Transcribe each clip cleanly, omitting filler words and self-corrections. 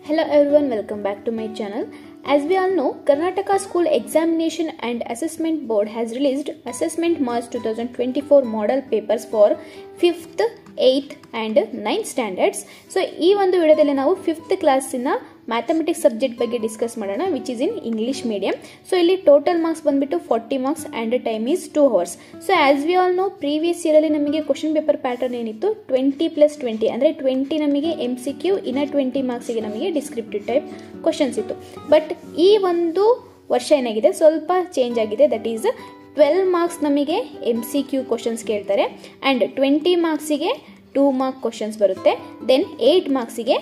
Hello everyone, welcome back to my channel. As we all know, Karnataka School Examination and Assessment Board has released Assessment March 2024 model papers for 5th, 8th and 9th standards. So, ಈ ಒಂದು ವಿಡಿಯೋದಲ್ಲಿ ನಾವು 5th ಕ್ಲಾಸಿನ mathematics subject ಬಗ್ಗೆ discuss ಮಾಡೋಣ, which is in English medium. So ಇಲ್ಲಿ total marks ಬಂದ್ಬಿಟ್ಟು 40 marks and time is 2 hours. So as we all no, previous year ಅಲ್ಲಿ ನಮಗೆ ಕ್ವಶನ್ ಪೇಪರ್ ಪ್ಯಾಟರ್ನ್ ಏನಿತ್ತು 20+20 ಅಂದ್ರೆ 20 ನಮಗೆ MCQ, ಇನ್ನ 20 ಮಾರ್ಕ್ಸ್ಗೆ ನಮಗೆ ಡಿಸ್ಕ್ರಿಪ್ಟಿವ್ ಟೈಪ್ ಕ್ವಶನ್ಸ್ ಇತ್ತು. ಬಟ್ ಈ ಒಂದು ವರ್ಷ ಏನಾಗಿದೆ, ಸ್ವಲ್ಪ ಚೇಂಜ್ ಆಗಿದೆ. ದಟ್ ಈಸ್ 12 ಮಾರ್ಕ್ಸ್ ನಮಗೆ MCQ ಕ್ವಶನ್ಸ್ ಕೇಳ್ತಾರೆ ಅಂಡ್ 20 ಮಾರ್ಕ್ಸಿಗೆ 2 ಮಾರ್ಕ್ ಕ್ವಶನ್ಸ್ ಬರುತ್ತೆ. ದೆನ್ 8 ಮಾರ್ಕ್ಸಿಗೆ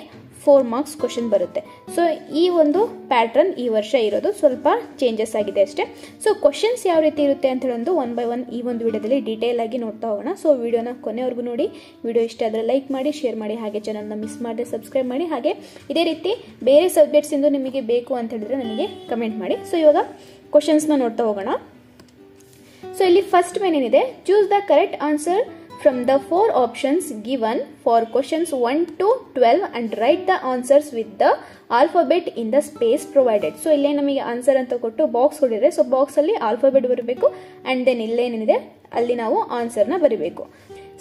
4 ಮಾರ್ಕ್ಸ್ ಕ್ವಶನ್ ಬರುತ್ತೆ. ಸೊ ಈ ಒಂದು ಪ್ಯಾಟ್ರನ್ ಈ ವರ್ಷ ಇರೋದು, ಸ್ವಲ್ಪ ಚೇಂಜಸ್ ಆಗಿದೆ ಅಷ್ಟೇ. ಸೊ ಕ್ವಶನ್ಸ್ ಯಾವ ರೀತಿ ಇರುತ್ತೆ ಅಂತ ಹೇಳೋದು ಒನ್ ಬೈ ಒನ್ ಈ ಒಂದು ವಿಡಿಯೋದಲ್ಲಿ ಡೀಟೇಲ್ ಆಗಿ ನೋಡ್ತಾ ಹೋಗೋಣ. ಸೊ ವಿಡಿಯೋನ ಕೊನೆವರೆಗೂ ನೋಡಿ. ವಿಡಿಯೋ ಇಷ್ಟ ಆದರೆ ಲೈಕ್ ಮಾಡಿ, ಶೇರ್ ಮಾಡಿ, ಹಾಗೆ ಚಾನಲ್ನ ಮಿಸ್ ಮಾಡದೆ ಸಬ್ಸ್ಕ್ರೈಬ್ ಮಾಡಿ. ಹಾಗೆ ಇದೇ ರೀತಿ ಬೇರೆ ಸಬ್ಜೆಕ್ಟ್ಸ್ ಇಂದು ನಿಮಗೆ ಬೇಕು ಅಂತ ಹೇಳಿದ್ರೆ ನನಗೆ ಕಮೆಂಟ್ ಮಾಡಿ. ಸೊ ಇವಾಗ ಕ್ವಶನ್ಸ್ನ ನೋಡ್ತಾ ಹೋಗೋಣ. ಸೊ ಇಲ್ಲಿ ಫಸ್ಟ್ ಮೇನ್ ಏನಿದೆ, choose the correct answer from the 4 options given for questions 1 to 12 and write the answers with the alphabet in the space provided. So ಇಲ್ಲೇ ನಮಗೆ ಆನ್ಸರ್ ಅಂತ ಕೊಟ್ಟು ಬಾಕ್ಸ್ ಕೊಡಿದ್ರೆ, ಸೊ ಬಾಕ್ಸ್ ಅಲ್ಲಿ ಆಲ್ಫಾಬೆಟ್ ಬರಬೇಕು and then ಇಲ್ಲೇನಿದೆ ಅಲ್ಲಿ ನಾವು ಆನ್ಸರ್ನ ಬರೀಬೇಕು.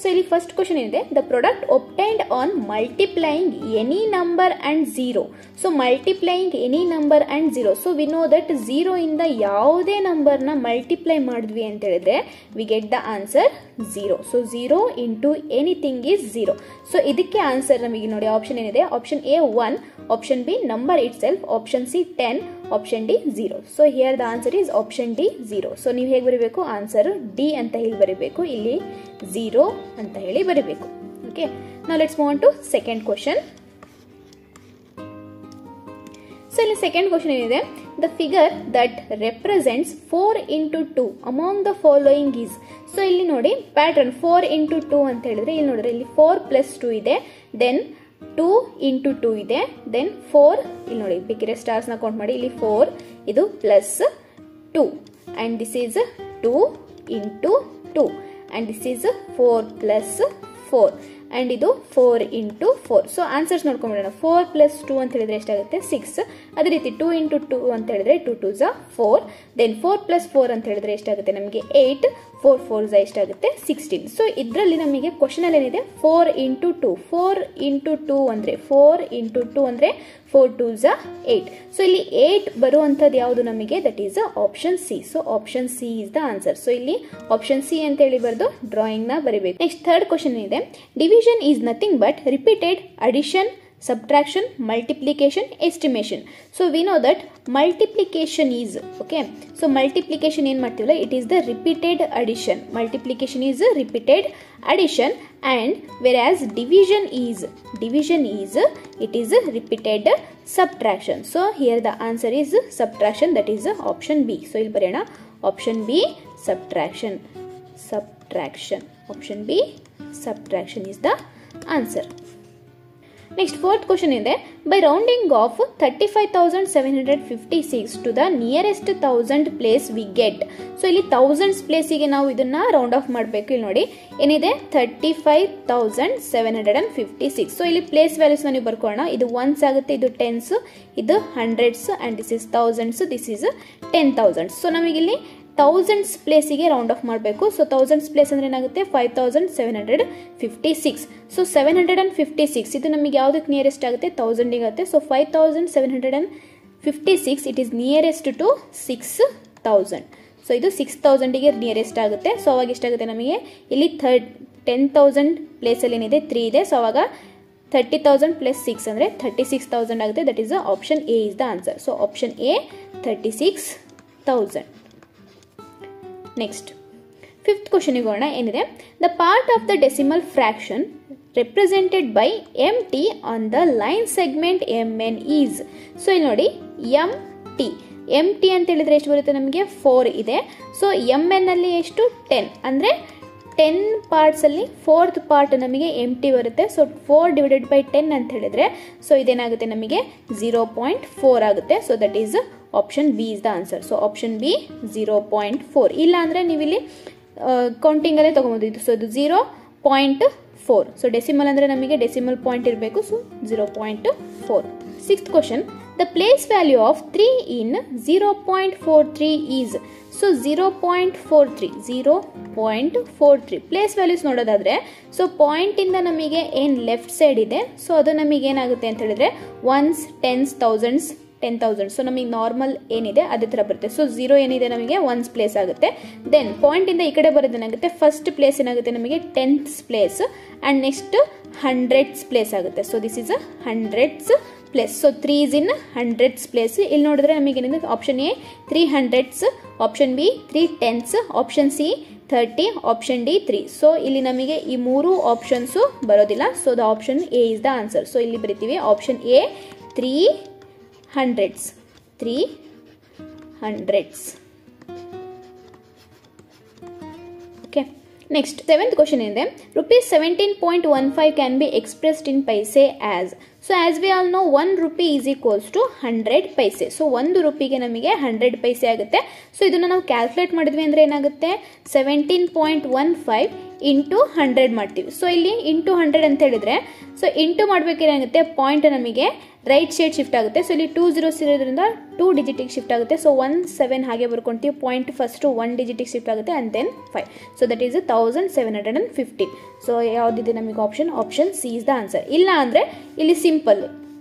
ಸೊ ಇಲ್ಲಿ ಫಸ್ಟ್ ಕ್ವಶನ್ ಏನಿದೆ, the product obtained on multiplying any number and 0. So multiplying any number and 0. So we know that 0 ಇಂದ ಯಾವುದೇ ನಂಬರ್ನ ಮಲ್ಟಿಪ್ಲೈ ಮಾಡಿದ್ವಿ ಅಂತ ಹೇಳಿದ್ರೆ we get the answer 0. So 0 into anything is 0. So ಇದಕ್ಕೆ ಆನ್ಸರ್ ನಮಗೆ ನೋಡಿ, ಆಪ್ಷನ್ ಏನಿದೆ, option A 1, option B number it self, option C 10, option D 0. So here the answer is option D 0. So ನೀವು ಹೇಗೆ ಬರೀಬೇಕು, ಆನ್ಸರ್ ಡಿ ಅಂತ ಹೇಳಿ ಬರೀಬೇಕು, ಇಲ್ಲಿ 0 ಅಂತ ಹೇಳಿ ಬರೀಬೇಕು. Okay, now let's move on to second question. So ಇಲ್ಲಿ ಸೆಕೆಂಡ್ ಕ್ವಶನ್ ಏನಿದೆ, the figure that represents 4 into 2 among the following is. So ಇಲ್ಲಿ ನೋಡಿ ಪ್ಯಾಟರ್ನ್ 4 into 2 ಅಂತ ಹೇಳಿದ್ರೆ ಇಲ್ಲಿ ನೋಡಿದ್ರೆ ಇಲ್ಲಿ 4 + 2 ಇದೆ, ದೆನ್ 2 into 2 ಇದೆ, ದೆನ್ 4 ಇಲ್ಲಿ ನೋಡಿ ಬೇಕಿದ್ರೆ ಸ್ಟಾರ್ಸ್ ನ ಕೌಂಟ್ ಮಾಡಿ, ಇಲ್ಲಿ 4 ಇದು +2 and this is 2 into 2 and this is 4 + 4 and ಇದು 4 into 4. So answers ನೋಡ್ಕೊಂಡ್ಬಿಡೋಣ. 4 + 2 ಅಂತ ಹೇಳಿದ್ರೆ ಎಷ್ಟಾಗುತ್ತೆ, 6. ಅದೇ ರೀತಿ 2 into 2 ಅಂತ ಹೇಳಿದ್ರೆ 2 2s 4, ದೆನ್ 4 + 4 ಅಂತ ಹೇಳಿದ್ರೆ ಎಷ್ಟಾಗುತ್ತೆ ನಮಗೆ 8, 4 4s ಎಷ್ಟಾಗುತ್ತೆ 16. ಸೊ ಇದರಲ್ಲಿ ನಮಗೆ ಕ್ವಶನ್ ಅಲ್ಲಿ ಏನಿದೆ, 4 into 2, 4 into 2 ಅಂದ್ರೆ 4 into 2 ಅಂದ್ರೆ 4 2s 8. ಸೊ ಇಲ್ಲಿ 8 ಬರುವಂತದ್ದು ಯಾವುದು ನಮಗೆ, that is option C. So option C is the answer. So ಇಲ್ಲಿ ಆಪ್ಷನ್ ಸಿ ಅಂತ ಹೇಳಿ ಬರೆದು ಡ್ರಾಯಿಂಗ್ ನ ಬರೀಬೇಕು. ನೆಕ್ಸ್ಟ್ ಥರ್ಡ್ ಕ್ವಶನ್ ಇದೆ, division is nothing but repeated addition, subtraction, multiplication, estimation. So we know that multiplication is, okay, so multiplication ಏನು ಮಾಡ್ತೀವಲ್ಲ, it is the repeated addition. Multiplication is a repeated addition and whereas division is it is a repeated subtraction. So here the answer is subtraction, that is option B. So ಇಲ್ಲಿ ಬರೆಯೋಣ, option B subtraction. Option B subtraction is the answer. Next fourth question ಇದೆ, by rounding off 35,756 to the nearest 1000 place we get. So ಇಲ್ಲಿ 1000s ಪ್ಲೇಸಿಗೆ ನಾವು ಇದನ್ನ round of ಮಾಡಬೇಕು. ಇಲ್ಲಿ ನೋಡಿ ಏನಿದೆ, 35,756. ಸೊ ಇಲ್ಲಿ ಪ್ಲೇಸ್ ವ್ಯಾಲ್ಯೂಸ್ ನೀವು ಬರ್ಕೊಳ್ಳೋಣ. ಇದು ಒನ್ಸ್ ಆಗುತ್ತೆ, ಇದು ಟೆನ್ಸ್, ಇದು hundreds and this is thousands, this is 10,000. So ನಮಗಿಲ್ಲಿ 1000s ಪ್ಲೇಸಿಗೆ ರೌಂಡ್ ಆಫ್ ಮಾಡಬೇಕು. ಸೊ 1000s ಪ್ಲೇಸ್ ಅಂದ್ರೆ ಏನಾಗುತ್ತೆ, 5756. ಸೊ 756 ಇದು ನಮಗೆ ಯಾವುದಕ್ಕೆ ನಿಯರೆಸ್ಟ್ ಆಗುತ್ತೆ, 1000 ಆಗುತ್ತೆ. So 5756 it is nearest to 6000. So ಇದು 6000 ಗೆ ನಿಯರೆಸ್ಟ್ ಆಗುತ್ತೆ. ಸೊ ಅವಾಗ ಎಷ್ಟಾಗುತ್ತೆ ನಮಗೆ, ಇಲ್ಲಿ 10,000 ಪ್ಲೇಸ್ ಅಲ್ಲಿ ಏನಿದೆ 3 ಇದೆ. ಸೊ ಅವಾಗ 30,000 + 6 ಅಂದ್ರೆ 36,000 ಆಗುತ್ತೆ. That is option A is the answer. So option A 36,000. Next fifth question ಹೋಗೋಣ. ಏನಿದೆ, the part of the decimal fraction represented by MT on the line segment MN is. So ಇಲ್ಲಿ ನೋಡಿ MT ಅಂತ ಹೇಳಿದ್ರೆ ಎಷ್ಟು ಬರುತ್ತೆ ನಮಗೆ, 4 ಇದೆ. ಸೊ MN ಅಲ್ಲಿ ಎಷ್ಟು, 10 ಅಂದ್ರೆ 10 ಪಾರ್ಟ್ಸ್ ಅಲ್ಲಿ 4th ಪಾರ್ಟ್ ನಮಗೆ MT ಬರುತ್ತೆ. ಸೊ 4 ಡಿವೈಡೆಡ್ ಬೈ 10 ಅಂತ ಹೇಳಿದ್ರೆ ಸೊ ಇದೇನಾಗುತ್ತೆ ನಮಗೆ 0.4 ಆಗುತ್ತೆ. So that is option B is the answer. So option B 0.4. ಇಲ್ಲ ಅಂದ್ರೆ ನೀವು ಇಲ್ಲಿ ಕೌಂಟಿಂಗ್ ಅಲ್ಲೇ ತಗೊಬಹುದು. ಸೊ ಇದು 0 0.4. ಸೊ ಡೆಸಿಮಲ್ ಅಂದರೆ ನಮಗೆ ಡೆಸಿಮಲ್ ಪಾಯಿಂಟ್ ಇರಬೇಕು. So 0.4. Sixth question, the place value of 3 in 0.43 is. So 0.43 place values ನೋಡೋದಾದ್ರೆ, ಸೊ ಪಾಯಿಂಟಿಂದ ನಮಗೆ ಏನು ಲೆಫ್ಟ್ ಸೈಡ್ ಇದೆ, ಸೊ ಅದು ನಮಗೆ ಏನಾಗುತ್ತೆ ಅಂತ ಹೇಳಿದ್ರೆ ಒನ್ಸ್, ಟೆನ್ಸ್, ಥೌಸಂಡ್ಸ್, 10,000. ಸೊ ನಮಗೆ ನಾರ್ಮಲ್ ಏನಿದೆ ಅದೇ ಥರ ಬರುತ್ತೆ. ಸೊ 0 ಏನಿದೆ ನಮಗೆ ಒನ್ಸ್ ಪ್ಲೇಸ್ ಆಗುತ್ತೆ. ದೆನ್ ಪಾಯಿಂಟಿಂದ ಈ ಕಡೆ ಬರೋದು ಏನಾಗುತ್ತೆ, ಫಸ್ಟ್ ಪ್ಲೇಸ್ ಏನಾಗುತ್ತೆ ನಮಗೆ 10th place, and next 100th place ಆಗುತ್ತೆ. So this is 100th place. So 3 is in 100th place. ಇಲ್ಲಿ ನೋಡಿದ್ರೆ ನಮಗೆ ಏನಿದೆ, option A 300ths, option B 310ths, option C 30, option D 3. So ಇಲ್ಲಿ ನಮಗೆ ಈ 3 ಆಪ್ಷನ್ಸು ಬರೋದಿಲ್ಲ. So the option A is the answer. So ಇಲ್ಲಿ ಬರಿತೀವಿ option A 300ths. Okay, next seventh question ಇದೆ, ₹17.15 can be expressed in paise as. So as we all know 1 rupee is equals to 100 paise. So 1 ರೂಪಿಗೆ ನಮಗೆ 100 ಪೈಸೆ ಆಗುತ್ತೆ. So ಇದನ್ನು ನಾವು calculate ಮಾಡಿದ್ವಿ ಅಂದರೆ ಏನಾಗುತ್ತೆ, 17.15 ಇಂಟು 100 ಮಾಡ್ತೀವಿ. ಸೊ ಇಲ್ಲಿ ಇಂಟು 100 ಅಂತ ಹೇಳಿದ್ರೆ, ಸೊ ಇಂಟು ಮಾಡಬೇಕೇನಾಗುತ್ತೆ, ಪಾಯಿಂಟ್ ನಮಗೆ ರೈಟ್ ಸೈಡ್ ಶಿಫ್ಟ್ ಆಗುತ್ತೆ. ಸೊ ಇಲ್ಲಿ 2 zeros ಇರೋದ್ರಿಂದ 2 ಡಿಜಿಟಿಗೆ ಶಿಫ್ಟ್ ಆಗುತ್ತೆ. ಸೊ 1 7 ಹಾಗೆ ಬರ್ಕೊಂತೀವಿ. ಪಾಯಿಂಟ್ ಫಸ್ಟು 1 ಡಿಜಿಟಿಗೆ ಶಿಫ್ಟ್ ಆಗುತ್ತೆ, and then 5. So that is 1715. So ಯಾವುದಿದೆ ನಮಗೆ option, option C is the answer. ಇಲ್ಲ ಅಂದರೆ ಇಲ್ಲಿ simple,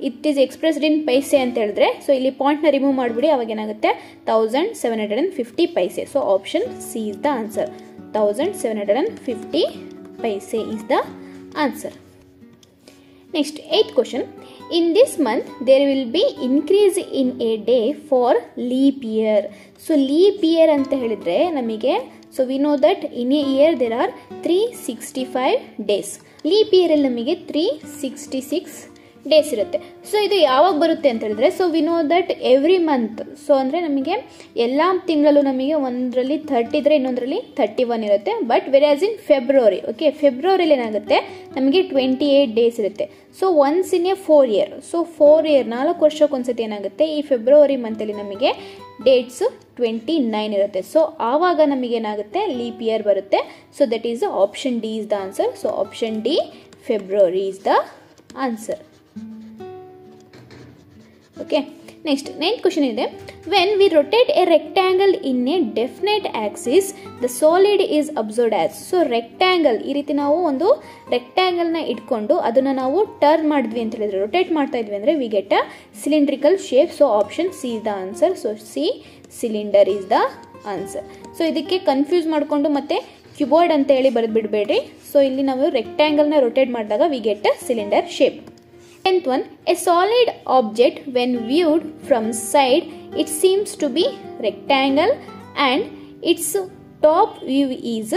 it is expressed in paise ಅಂತ ಹೇಳಿದ್ರೆ, ಸೊ ಇಲ್ಲಿ ಪಾಯಿಂಟ್ನ ರಿಮೂವ್ ಮಾಡಿಬಿಡಿ, ಅವಾಗ ಏನಾಗುತ್ತೆ 1750 ಪೈಸೆ. So option C is the answer. 1750 paise is the answer. Next, 8th question. In this month, there will be increase in a day for leap year. So, leap year anta helidre namige, so we know that in a year there are 365 days. Leap year ಅಲ್ಲಿ ನಮಗೆ 366 days ಇರುತ್ತೆ. So ಇದು ಯಾವಾಗ ಬರುತ್ತೆ ಅಂತ ಹೇಳಿದ್ರೆ, so we know that every month, so ಅಂದರೆ ನಮಗೆ ಎಲ್ಲ ತಿಂಗಳಲ್ಲೂ ನಮಗೆ ಒಂದರಲ್ಲಿ 30 ಇದ್ರೆ ಇನ್ನೊಂದರಲ್ಲಿ 31 ಇರುತ್ತೆ. ಬಟ್ ವೆರಾಸ್ ಇನ್ ಫೆಬ್ರವರಿ, ಓಕೆ, ಫೆಬ್ರವರಿಲಿ ಏನಾಗುತ್ತೆ ನಮಗೆ 28 ಡೇಸ್ ಇರುತ್ತೆ. So once in a 4 year, so 4 year 4 ವರ್ಷಕ್ಕೊಂದ್ಸತಿ ಏನಾಗುತ್ತೆ, ಈ ಫೆಬ್ರವರಿ ಮಂತಲ್ಲಿ ನಮಗೆ ಡೇಟ್ಸ್ 29 ಇರುತ್ತೆ. ಸೊ ಆವಾಗ ನಮಗೇನಾಗುತ್ತೆ, ಲೀಪ್ ಇಯರ್ ಬರುತ್ತೆ. So that is option D is the answer. So option D, February is the answer. Okay, next 9th question ಇದೆ, when we rotate a rectangle in a definite axis the solid is observed as. So rectangle, ಈ ರೀತಿ ನಾವು ಒಂದು ರೆಕ್ಟ್ಯಾಂಗಲ್ನ ಇಟ್ಕೊಂಡು ಅದನ್ನು ನಾವು turn ಮಾಡಿದ್ವಿ ಅಂತ ಹೇಳಿದ್ರೆ, ರೊಟೇಟ್ ಮಾಡ್ತಾ ಇದ್ವಿ ಅಂದರೆ V get a cylindrical shape. So option C is the answer. So C, cylinder is the answer. So ಇದಕ್ಕೆ ಕನ್ಫ್ಯೂಸ್ ಮಾಡಿಕೊಂಡು ಮತ್ತೆ ಕ್ಯೂಬಾಯ್ಡ್ ಅಂತ ಹೇಳಿ ಬರೆದು ಬಿಡಬೇಡಿ. ಸೊ ಇಲ್ಲಿ ನಾವು ರೆಕ್ಟ್ಯಾಂಗಲ್ನ ರೊಟೇಟ್ ಮಾಡಿದಾಗ V get a cylinder shape. 10th one, a solid object when viewed from side it seems to be rectangle and its top view is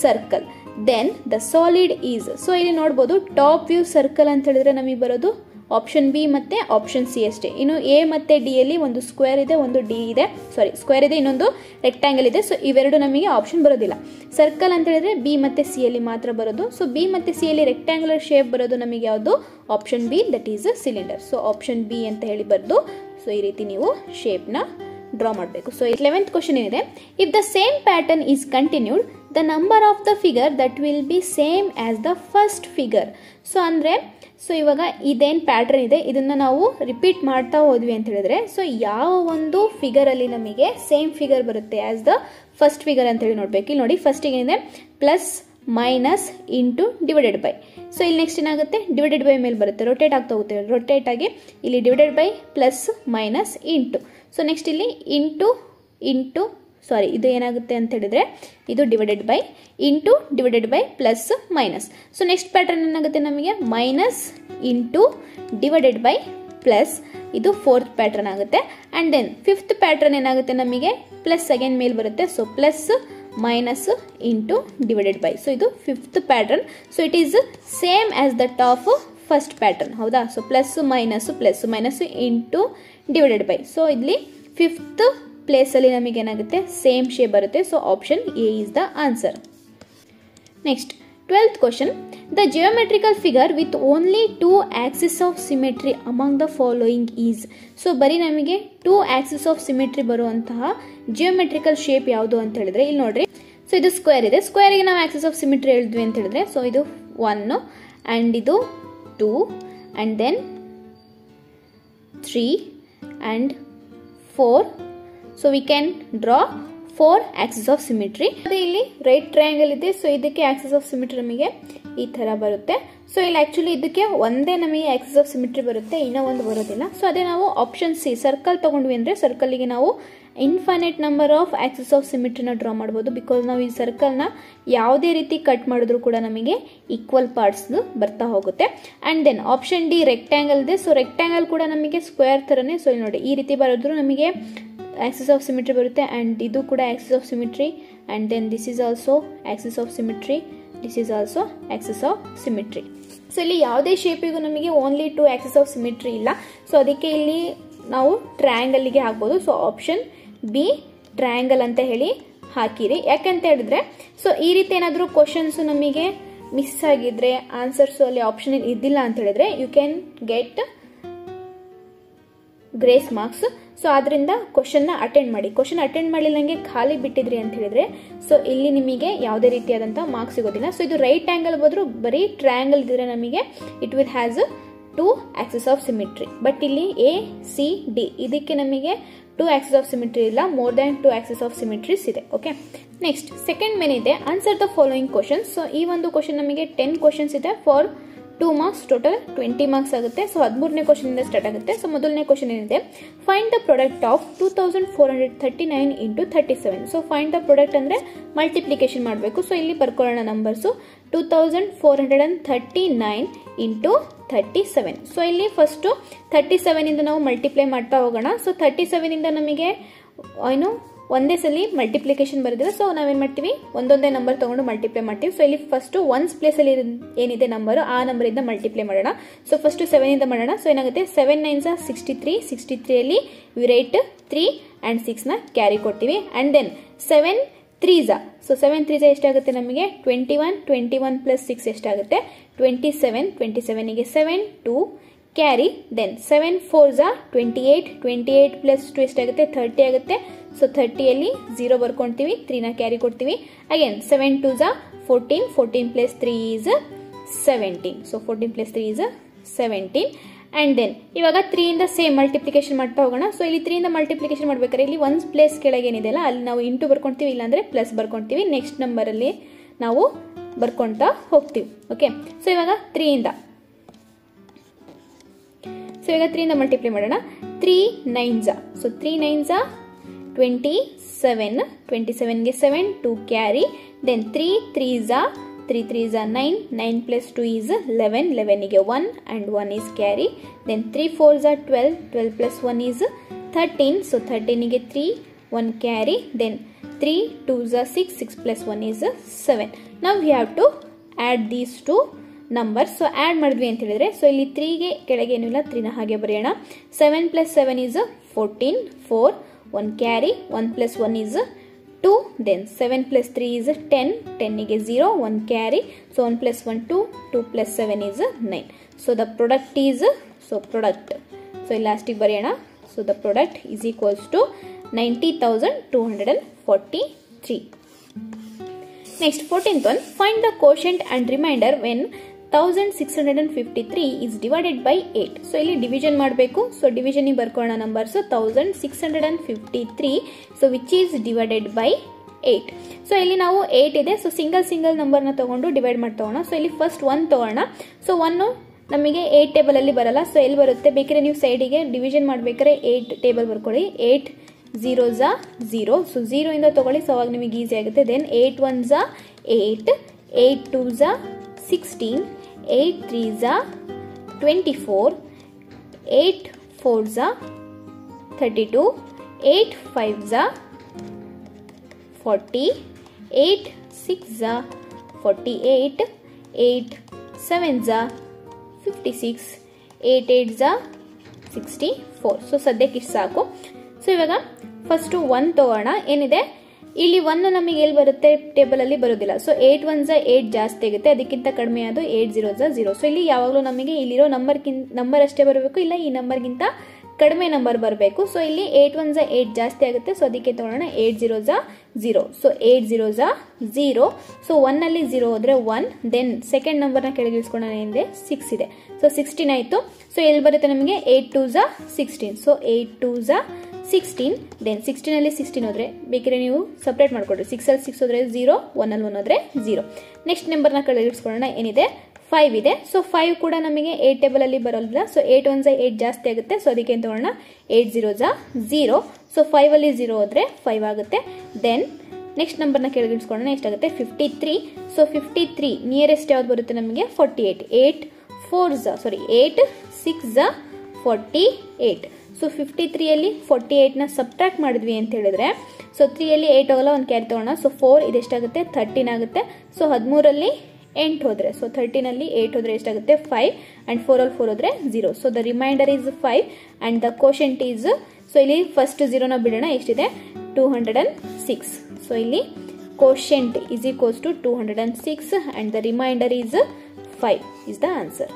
circle, then the solid is. So ಇಲ್ಲಿ ನೋಡ್ಬೋದು top view circle ಅಂತ ಹೇಳಿದ್ರೆ ನಮಗೆ ಬರೋದು option B ಮತ್ತು option C ಅಷ್ಟೇ. ಇನ್ನು A ಮತ್ತು ಡಿ ಅಲ್ಲಿ ಒಂದು ಸ್ಕ್ವೇರ್ ಇದೆ, ಒಂದು ಡಿ ಇದೆ, ಸಾರಿ ಸ್ಕ್ವೇರ್ ಇದೆ, ಇನ್ನೊಂದು ರೆಕ್ಟ್ಯಾಂಗಲ್ ಇದೆ. ಸೊ ಇವೆರಡು ನಮಗೆ ಆಪ್ಷನ್ ಬರೋದಿಲ್ಲ. ಸರ್ಕಲ್ ಅಂತ ಹೇಳಿದ್ರೆ ಬಿ ಮತ್ತು ಸಿ ಅಲ್ಲಿ ಮಾತ್ರ ಬರೋದು. ಸೊ ಬಿ ಮತ್ತು ಸಿ ಅಲ್ಲಿ ರೆಕ್ಟ್ಯಾಂಗುಲರ್ ಶೇಪ್ ಬರೋದು ನಮಗೆ ಯಾವುದು, option B, that is cylinder. So option B ಅಂತ ಹೇಳಿ ಬರೆದು, ಸೊ ಈ ರೀತಿ ನೀವು ಶೇಪ್ನ ಡ್ರಾ ಮಾಡಬೇಕು. ಸೊ 11th ಕ್ವಶನ್ ಏನಿದೆ, if the same pattern is continued the number of the figure that will be same as the first figure. So ಅಂದರೆ, so ಇವಾಗ ಇದೇನು ಪ್ಯಾಟ್ರನ್ ಇದೆ ಇದನ್ನು ನಾವು ರಿಪೀಟ್ ಮಾಡ್ತಾ ಹೋದ್ವಿ ಅಂತ ಹೇಳಿದ್ರೆ, ಸೊ ಯಾವ ಒಂದು ಫಿಗರಲ್ಲಿ ನಮಗೆ ಸೇಮ್ ಫಿಗರ್ ಬರುತ್ತೆ ಆಸ್ ದ ಫಸ್ಟ್ ಫಿಗರ್ ಅಂತೇಳಿ ನೋಡ್ಬೇಕು. ಇಲ್ಲಿ ನೋಡಿ, ಫಸ್ಟಿಗೆ ಏನಿದೆ plus minus into divided by. So ಇಲ್ಲಿ ನೆಕ್ಸ್ಟ್ ಏನಾಗುತ್ತೆ, ಡಿವೈಡೆಡ್ ಬೈ ಮೇಲೆ ಬರುತ್ತೆ, ರೊಟೇಟ್ ಆಗ್ತಾ ಹೋಗುತ್ತೆ, ರೊಟೇಟ್ ಆಗಿ ಇಲ್ಲಿ divided by plus minus into. So next ಇಲ್ಲಿ ಇಂಟು ಸಾರಿ ಇದು ಏನಾಗುತ್ತೆ ಅಂತ ಹೇಳಿದ್ರೆ ಇದು divided by into divided by plus minus. So next pattern ಏನಾಗುತ್ತೆ ನಮಗೆ minus into divided by plus, ಇದು 4th ಪ್ಯಾಟರ್ನ್ ಆಗುತ್ತೆ. ಆ್ಯಂಡ್ ದೆನ್ 5th ಪ್ಯಾಟರ್ನ್ ಏನಾಗುತ್ತೆ ನಮಗೆ ಪ್ಲಸ್ ಅಗೇನ್ ಮೇಲೆ ಬರುತ್ತೆ. So plus minus into divided by. So ಇದು 5th pattern. So it is same as that of first pattern, ಹೌದಾ. So plus minus into divided by. So ಇಲ್ಲಿ 5th ಪ್ಲೇಸಲ್ಲಿ ನಮಗೆ ಏನಾಗುತ್ತೆ ಸೇಮ್ ಶೇಪ್ ಬರುತ್ತೆ. So option A is the answer. Next 12th question, the geometrical figure with only 2 axes of symmetry among the following is. So ಬರೀ ನಮಗೆ 2 axes of symmetry ಬರುವಂತಹ geometrical shape ಯಾವುದು ಅಂತ ಹೇಳಿದ್ರೆ ಇಲ್ಲಿ ನೋಡ್ರಿ. ಸೊ ಇದು ಸ್ಕ್ವೇರ್ ಇದೆ, ಸ್ಕ್ವೇರ್ಗೆ ನಾವು ಆಕ್ಸಿಸ್ ಆಫ್ ಸಿಮಿಟ್ರಿ ಹೇಳಿದ್ವಿ ಅಂತ ಹೇಳಿದ್ರೆ, ಸೊ ಇದು 1 ಆ್ಯಂಡ್ ಇದು 2 and then 3 and 4. So we can draw 4 axis of symmetry. ಅದೇ ಇಲ್ಲಿ ರೈಟ್ ಟ್ರಯಾಂಗಲ್ ಇದೆ, ಸೊ ಇದಕ್ಕೆ ಆಕ್ಸಿಸ್ ಆಫ್ ಸಿಮಿಟ್ರಿ ನಮಗೆ ಈ ತರ ಬರುತ್ತೆ. ಸೊ ಇಲ್ಲಿ ಆಕ್ಚುಲಿ ಇದಕ್ಕೆ ಒಂದೇ ನಮಗೆ ಆಕ್ಸಿಸ್ ಆಫ್ ಸಿಮಿಟ್ರಿ ಬರುತ್ತೆ, ಇನ್ನೂ ಒಂದು ಬರೋದಿಲ್ಲ. ಸೊ ಅದೇ ನಾವು ಆಪ್ಷನ್ ಸಿ ಸರ್ಕಲ್ ತಗೊಂಡ್ವಿ ಅಂದ್ರೆ ಸರ್ಕಲ್ಗೆ ನಾವು infinite number of axis of ಸಿಮಿಟ್ರಿನ ಡ್ರಾ ಮಾಡ್ಬೋದು. ಬಿಕಾಸ್ ನಾವು ಈ ಸರ್ಕಲ್ನ ಯಾವುದೇ ರೀತಿ ಕಟ್ ಮಾಡಿದ್ರು ಕೂಡ ನಮಗೆ ಈಕ್ವಲ್ ಪಾರ್ಟ್ಸ್ ಬರ್ತಾ ಹೋಗುತ್ತೆ. And then option D rectangle ಇದೆ. ಸೊ ರೆಕ್ಟ್ಯಾಂಗಲ್ ಕೂಡ ನಮಗೆ ಸ್ಕ್ವೇರ್ ತರನೇ. ಸೊ ಇಲ್ಲಿ ನೋಡಿ ಈ ರೀತಿ ಬರೋದ್ರು ನಮಗೆ ಆಕ್ಸಿಸ್ ಆಫ್ ಸಿಮಿಟ್ರಿ ಬರುತ್ತೆ. ಅಂಡ್ ಇದು ಕೂಡ axis of symmetry. And then this is also axis of symmetry, this is also axis of symmetry. So ಇಲ್ಲಿ ಯಾವುದೇ ಶೇಪಿಗೂ ನಮಗೆ ಓನ್ಲಿ 2 ಆಕ್ಸಿಸ್ ಆಫ್ ಸಿಮಿಟ್ರಿ ಇಲ್ಲ. ಸೊ ಅದಕ್ಕೆ ಇಲ್ಲಿ ನಾವು ಟ್ರಯಾಂಗಲ್ಗೆ ಹಾಕ್ಬೋದು. ಸೊ ಆಪ್ಷನ್ ಬಿ ಟ್ರಯಾಂಗಲ್ ಅಂತ ಹೇಳಿ ಹಾಕಿರಿ. ಯಾಕಂತ ಹೇಳಿದ್ರೆ ಸೊ ಈ ರೀತಿ ಏನಾದರೂ ಕ್ವಶನ್ಸ್ ನಮಗೆ ಮಿಸ್ ಆಗಿದ್ರೆ ಆನ್ಸರ್ಸ್ ಅಲ್ಲಿ ಆಪ್ಷನ್ ಇದ್ದಿಲ್ಲ ಅಂತ ಹೇಳಿದ್ರೆ you can get grace marks. So ಆದ್ರಿಂದ ಕ್ವಶನ್ ಅಟೆಂಡ್ ಮಾಡಿ. ಕ್ವಶನ್ ಅಟೆಂಡ್ ಮಾಡಲಿಲ್ಲಂಗೆ ಖಾಲಿ ಬಿಟ್ಟಿದ್ರಿ ಅಂತ ಹೇಳಿದ್ರೆ ಸೊ ಇಲ್ಲಿ ನಿಮಗೆ ಯಾವುದೇ ರೀತಿಯಾದಂತಹ ಮಾರ್ಕ್ಸ್ ಸಿಗೋದಿಲ್ಲ. ಸೊ ಇದು ರೈಟ್ ಆಂಗಲ್ ಬದ್ರು ಬರೀ ಟ್ರಯಾಂಗಲ್ ಇದ್ರೆ ನಮಗೆ it will has 2 axis of symmetry. But ಇಲ್ಲಿ ಎ ಸಿ ಡಿ ಇದಕ್ಕೆ ನಮಗೆ 2 ಆಕ್ಸಿಸ್ ಆಫ್ ಸಿಮಿಟ್ರಿ ಇಲ್ಲ, ಮೋರ್ ದ್ಯಾನ್ 2 ಆಕ್ಸಿಸ್ ಆಫ್ ಸಿಮಿಟ್ರೀಸ್ ಇದೆ. ಓಕೆ, ನೆಕ್ಸ್ಟ್ ಸೆಕೆಂಡ್ ಮೇನ್ ಇದೆ answer the following questions. So ಈ ಒಂದು ಕ್ವಶನ್ ನಮಗೆ 10 ಕ್ವಶನ್ಸ್ ಇದೆ ಫಾರ್ 2 ಮಾರ್ಕ್ಸ್, ಟೋಟಲ್ 20 ಮಾರ್ಕ್ಸ್ ಆಗುತ್ತೆ. ಸೊ 13ನೇ ಕ್ವಶನ್ ಇಂದ ಸ್ಟಾರ್ಟ್ ಆಗುತ್ತೆ. ಸೊ ಮೊದಲನೇ ಕ್ವಶನ್ ಏನಿದೆ, find the product of 2439 into 37. So find the product ಅಂದ್ರೆ ಮಲ್ಟಿಪ್ಲಿಕೇಶನ್ ಮಾಡಬೇಕು. ಸೊ ಇಲ್ಲಿ ಬರ್ಕೊಳ್ಳೋಣ ನಂಬರ್ಸು 2439 ಇಂಟು 37. ಸೊ ಇಲ್ಲಿ ಫಸ್ಟ್ 37 ಇಂದ ನಾವು ಮಲ್ಟಿಪ್ಲೈ ಮಾಡ್ತಾ ಹೋಗೋಣ. ಸೊ 37 ಇಂದ ನಮಗೆ ಏನು ಒಂದೇ ಸಲ ಮಲ್ಟಿಪ್ಲಿಕೇಶನ್ ಬರೆದಿಲ್ಲ. ಸೊ ನಾವೇನ್ ಮಾಡ್ತೀವಿ, ಒಂದೊಂದೇ ನಂಬರ್ ತಗೊಂಡು ಮಲ್ಟಿಪ್ಲೈ ಮಾಡ್ತೀವಿ. ಸೊ ಇಲ್ಲಿ ಫಸ್ಟ್ ಒನ್ಸ್ ಪ್ಲೇಸ್ ಅಲ್ಲಿ ಏನಿದೆ ನಂಬರ್ ಆ ನಂಬರ್ ಇಂದ ಮಲ್ಟಿಪ್ಲೈ ಮಾಡೋಣ. ಸೊ ಫಸ್ಟ್ 7 ಇಂದ ಮಾಡೋಣ. ಸೊ ಏನಾಗುತ್ತೆ, 7 9s 63. 63 ಅಲ್ಲಿ ವಿ ರೈಟ್ 3 and 6 ನ ಕ್ಯಾರಿ ಕೊಡ್ತೀವಿ. And then 7 3s. So 7 3s ಎಷ್ಟಾಗುತ್ತೆ ನಮಗೆ 21. 21 ಪ್ಲಸ್ 6 ಎಷ್ಟಾಗುತ್ತೆ 27. 27 ಗೆ 7 2 ಕ್ಯಾರಿ. Then 7 4s 28. 28 ಪ್ಲಸ್ 2 ಎಷ್ಟಾಗುತ್ತೆ 30 ಆಗುತ್ತೆ. ಸೊ 30 ಅಲ್ಲಿ 0 ಬರ್ಕೊಂತೀವಿ, 3 ನ ಕ್ಯಾರಿ ಕೊಡ್ತೀವಿ. Again 7 2s 14. 14 plus 3 is 17. So 14 plus 3 is 17. And then ಇವಾಗ 3 ಇಂದ ಸೇಮ್ ಮಲ್ಟಿಪ್ಲಿಕೇಶನ್ ಮಾಡ್ತಾ ಹೋಗೋಣ. ಸೊ ಇಲ್ಲಿ 3 ಇಂದ ಮಲ್ಟಿಪ್ಲಿಕೇಶನ್ ಮಾಡ್ಬೇಕಾದ್ರೆ ಇಲ್ಲಿ 1 ಪ್ಲೇಸ್ ಕೆಳಗೆ ಏನಿದೆಯಲ್ಲ ಅಲ್ಲಿ ನಾವು ಇಂಟು ಬರ್ಕೊಂತೀವಿ, ಇಲ್ಲಾಂದ್ರೆ ಪ್ಲಸ್ ಬರ್ಕೊಂತೀವಿ. ನೆಕ್ಸ್ಟ್ ನಂಬರ್ ಅಲ್ಲಿ ನಾವು ಬರ್ಕೊಂತಾ ಹೋಗ್ತೀವಿ. ಓಕೆ, ಸೊ ಇವಾಗ 3 ಇಂದ ಮಲ್ಟಿಪ್ಲೈ ಮಾಡೋಣ. 3 9s. So 3 9s 27. 27 ಗೆ 7 2 carry. Then 3 3s 3 3s 9. 9 plus 2 is 11. 11 ಗೆ 1 and 1 is carry. Then 3 4s 12. 12 plus 1 is 13. So 13 ಗೆ 3 1 carry. Then 3 2s 6. 6 plus 1 is 7. Now we have to add these two numbers. So add ಮಾಡಿದ್ವಿ ಅಂತ ಹೇಳಿದ್ರೆ so ಇಲ್ಲಿ 3 ಗೆ ಕೆಳಗೆ ಏನಿಲ್ಲ 3 ನ ಹಾಗೆ ಬರೆಯೋಣ. 7 plus 7 is 14. 4 1 carry. 1 plus 1 is 2. Then 7 plus 3 is 10. 10 ಗೆ 0 1 carry. So 1 plus 1 2. 2 plus 7 is 9. So the product is product. So elastic ಬರೆಯೋಣ. So the product is equals to 90,243. Next 14th one, find the quotient and remainder when 1653 is divided by 8. So ಇಲ್ಲಿ division ಮಾಡಬೇಕು. So division ಗೆ ಬರ್ಕೊಳ್ಳೋಣ numbers 1653. So which is divided by 8. So ಇಲ್ಲಿ ನಾವು 8 ಇದೆ. So single number ನ ತಗೊಂಡು divide ಮಾಡ್ತಾ ಹೋಗೋಣ. ಸೊ ಇಲ್ಲಿ ಫಸ್ಟ್ 1 ತಗೋಣ. ಸೊ 1 ನಮಗೆ 8 ಟೇಬಲ್ ಅಲ್ಲಿ ಬರಲ್ಲ. ಸೊ ಎಲ್ಲಿ ಬರುತ್ತೆ, ಬೇಕಿದ್ರೆ ನೀವು ಸೈಡಿಗೆ ಡಿವಿಷನ್ ಮಾಡ್ಬೇಕಾದ್ರೆ 8 ಟೇಬಲ್ ಬರ್ಕೊಳ್ಳಿ. 8 0s 0. ಸೊ 0 ಇಂದ ತಗೊಳ್ಳಿ. ಸೊ ಅವಾಗ ನಿಮಗೆ ಈಸಿ ಆಗುತ್ತೆ. Then 8 1s 8. 8 2s 16. 8 3s 24. 8 4s 32. 8 5s 40. 8 6s 48. 8 7s 56. 8 8s 64. So ಸದ್ಯಕ್ಕೆ ಇಷ್ಟು ಸಾಕು. ಸೊ ಇವಾಗ ಫಸ್ಟ್ 1 ತಗೋಣ. ಏನಿದೆ ಇಲ್ಲಿ 1 ನಮಗೆ ಎಲ್ಲಿ ಬರುತ್ತೆ, ಟೇಬಲ್ ಅಲ್ಲಿ ಬರೋದಿಲ್ಲ. ಸೊ 8 1s 8 ಜಾಸ್ತಿ ಆಗುತ್ತೆ, ಅದಕ್ಕಿಂತ ಕಡಿಮೆ ಅದು 8 0s 0. ಸೊ ಇಲ್ಲಿ ಯಾವಾಗಲೂ ನಮಗೆ ಇಲ್ಲಿರೋ ನಂಬರ್ ಅಷ್ಟೇ ಬರಬೇಕು, ಇಲ್ಲ ಈ ನಂಬರ್ಗಿಂತ ಕಡಿಮೆ ನಂಬರ್ ಬರಬೇಕು. ಸೊ ಇಲ್ಲಿ 8 1 8 ಜಾಸ್ತಿ ಆಗುತ್ತೆ. ಸೊ ಅದಕ್ಕೆ ತಗೊಳ್ಳೋಣ 8 0 0. ಸೊ 8 0 0. ಸೊ 1 ಅಲ್ಲಿ 0 ಹೋದ್ರೆ 1. ದೆನ್ ಸೆಕೆಂಡ್ ನಂಬರ್ನ ಕೆಳಗೆ ಇಳಿಸ್ಕೊಳ್ಳೋಣ. ಏನಿದೆ 6 ಇದೆ. ಸೊ 16 ಆಯ್ತು. ಸೊ ಎಲ್ಲಿ ಬರುತ್ತೆ ನಮಗೆ 8 2 16. ಸೊ 8 2 16. ದೆನ್ 16 ಅಲ್ಲಿ 16 ಹೋದ್ರೆ ಬೇಕಿದ್ರೆ ನೀವು ಸಪ್ರೇಟ್ ಮಾಡ್ಕೊಡ್ರಿ. 6 ಅಲ್ಲಿ 6 ಹೋದ್ರೆ 0, 1 ಅಲ್ಲಿ 1 ಹೋದ್ರೆ 0. ನೆಕ್ಸ್ಟ್ ನಂಬರ್ನ ಕೆಳಗೆ ಇಳಿಸ್ಕೊಳ್ಳೋಣ. ಏನಿದೆ 5 ಇದೆ. ಸೊ 5 ಕೂಡ ನಮಗೆ 8 ಟೇಬಲ್ ಅಲ್ಲಿ ಬರೋಲ್ಲ. ಸೊ 8 1 8 ಜಾಸ್ತಿ ಆಗುತ್ತೆ. ಸೊ ಅದಕ್ಕೆ ಏನು ತಗೊಳ್ಳೋಣ 8 0 0. ಸೊ 5 ಅಲ್ಲಿ 0 ಹೋದ್ರೆ 5 ಆಗುತ್ತೆ. ದೆನ್ ನೆಕ್ಸ್ಟ್ ನಂಬರ್ನ ಕೆಳಗೆ ಇಳಿಸ್ಕೊಳ್ಳೋಣ. ಎಷ್ಟಾಗುತ್ತೆ 53. ಸೊ 53 ನಿಯರೆಸ್ಟ್ ಯಾವ್ದು ಬರುತ್ತೆ ನಮಗೆ 48. 8 6 48. ಸೊ 53 ಅಲ್ಲಿ 48 ನ ಸಬ್ಟ್ರಾಕ್ಟ್ ಮಾಡಿದ್ವಿ ಅಂತ ಹೇಳಿದ್ರೆ, ಸೊ 3 ಅಲ್ಲಿ 8 ಹೋಗಲ್ಲ, ಒಂದು ಕ್ಯಾರಿ ತಗೋಣ. ಸೊ 4 ಇದೆಷ್ಟಾಗುತ್ತೆ 13 ಆಗುತ್ತೆ. ಸೊ 13 ಅಲ್ಲಿ 8 ಹೋದ್ರೆ, ಸೊ 13 ಅಲ್ಲಿ 8 ಹೋದ್ರೆ ಎಷ್ಟಾಗುತ್ತೆ 5 ಅಂಡ್ 4 ಅಲ್ಲಿ 4 ಹೋದ್ರೆ 0. So the reminder is 5 and the quotient is, so ಇಲ್ಲಿ ಫಸ್ಟ್ 0 ನ ಬಿಡೋಣ. ಎಷ್ಟಿದೆ 206. ಸೊ ಇಲ್ಲಿ quotient is equals to 206 and the remainder is 5 is the answer.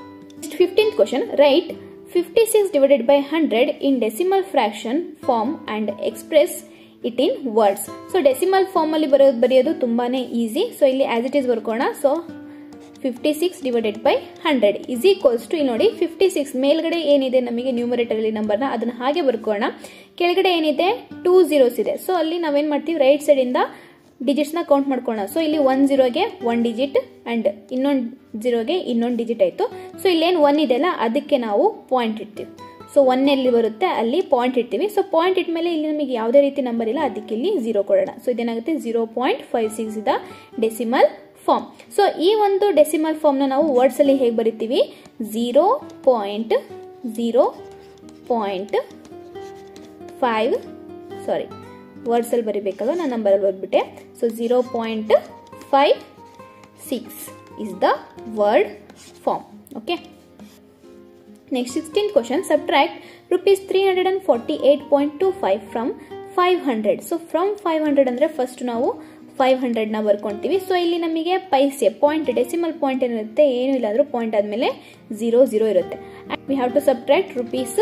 15th question, write 56 divided by 100 in decimal fraction form and express it in words. So decimal form ಅಲ್ಲಿ ಬರೆಯೋದು ತುಂಬಾನೇ easy. So ಇಲ್ಲಿ as it is ಬರ್ಕೋಣ. So 56 divided by 100 is equals to, ಇಲ್ಲಿ ನೋಡಿ 56 ಮೇಲ್ಗಡೆ ಏನಿದೆ ನಮಗೆ ನ್ಯೂಮರೇಟರ್ ಅಲ್ಲಿ ನಂಬರ್ನ ಅದನ್ನ ಹಾಗೆ ಬರ್ಕೋಣ. ಕೆಳಗಡೆ ಏನಿದೆ 2 zeros ಇದೆ. ಸೊ ಅಲ್ಲಿ ನಾವೇನ್ ಮಾಡ್ತೀವಿ, ರೈಟ್ ಸೈಡ್ ಇಂದ ಡಿಜಿಟ್ಸ್ ನ ಕೌಂಟ್ ಮಾಡ್ಕೋಣ. ಸೊ ಇಲ್ಲಿ 1 0ಗೆ 1 ಡಿಜಿಟ್ ಅಂಡ್ ಇನ್ನೊಂದು 0ಗೆ ಇನ್ನೊಂದು ಡಿಜಿಟ್ ಆಯ್ತು. ಸೊ ಇಲ್ಲೇನು 1 ಇದೆಯಲ್ಲ ಅದಕ್ಕೆ ನಾವು ಪಾಯಿಂಟ್ ಇಡ್ತೀವಿ. ಸೊ 1 ಎಲ್ಲಿ ಬರುತ್ತೆ ಅಲ್ಲಿ ಪಾಯಿಂಟ್ ಇಡ್ತೀವಿ. ಸೊ ಪಾಯಿಂಟ್ ಇಟ್ಮೇಲೆ ಇಲ್ಲಿ ನಮಗೆ ಯಾವುದೇ ರೀತಿ ನಂಬರ್ ಇಲ್ಲ, ಅದಕ್ಕೆ ಇಲ್ಲಿ 0 ಕೊಡೋಣ. ಸೊ ಇದೇನಾಗುತ್ತೆ 0.56 ಇದ ಡೆಸಿಮಲ್ ಫಾರ್ಮ್. ಸೊ ಈ ಒಂದು ಡೆಸಿಮಲ್ ಫಾರ್ಮ್ ನ ನಾವು ವರ್ಡ್ಸ್ ಅಲ್ಲಿ ಹೇಗೆ ಬರಿತೀವಿ, 0.0.5 ಸಾರಿ ವರ್ಡ್ಸ್ ಅಲ್ಲಿ ಬರಿಬೇಕಲ್ವ, ನಾನು ನಂಬರ್ ಅಲ್ಲಿ ಬರ್ಬಿಟ್ಟೆ. So 0.56 is the word form. Okay. Next 16th question, subtract rupees 348.25 from 500. So from 500 ಅಂದ್ರೆ ಫಸ್ಟ್ ನಾವು 500 ನ ಬರ್ಕೊಂತೀವಿ. ಸೊ ಇಲ್ಲಿ ನಮಗೆ ಪೈಸೆ ಪಾಯಿಂಟ್ ಡೆಸಿಮಲ್ ಪಾಯಿಂಟ್ ಏನಿರುತ್ತೆ, ಏನು ಇಲ್ಲ ಅಂದ್ರೂ ಪಾಯಿಂಟ್ ಆದ್ಮೇಲೆ 0 0 ಇರುತ್ತೆ. We have to subtract rupees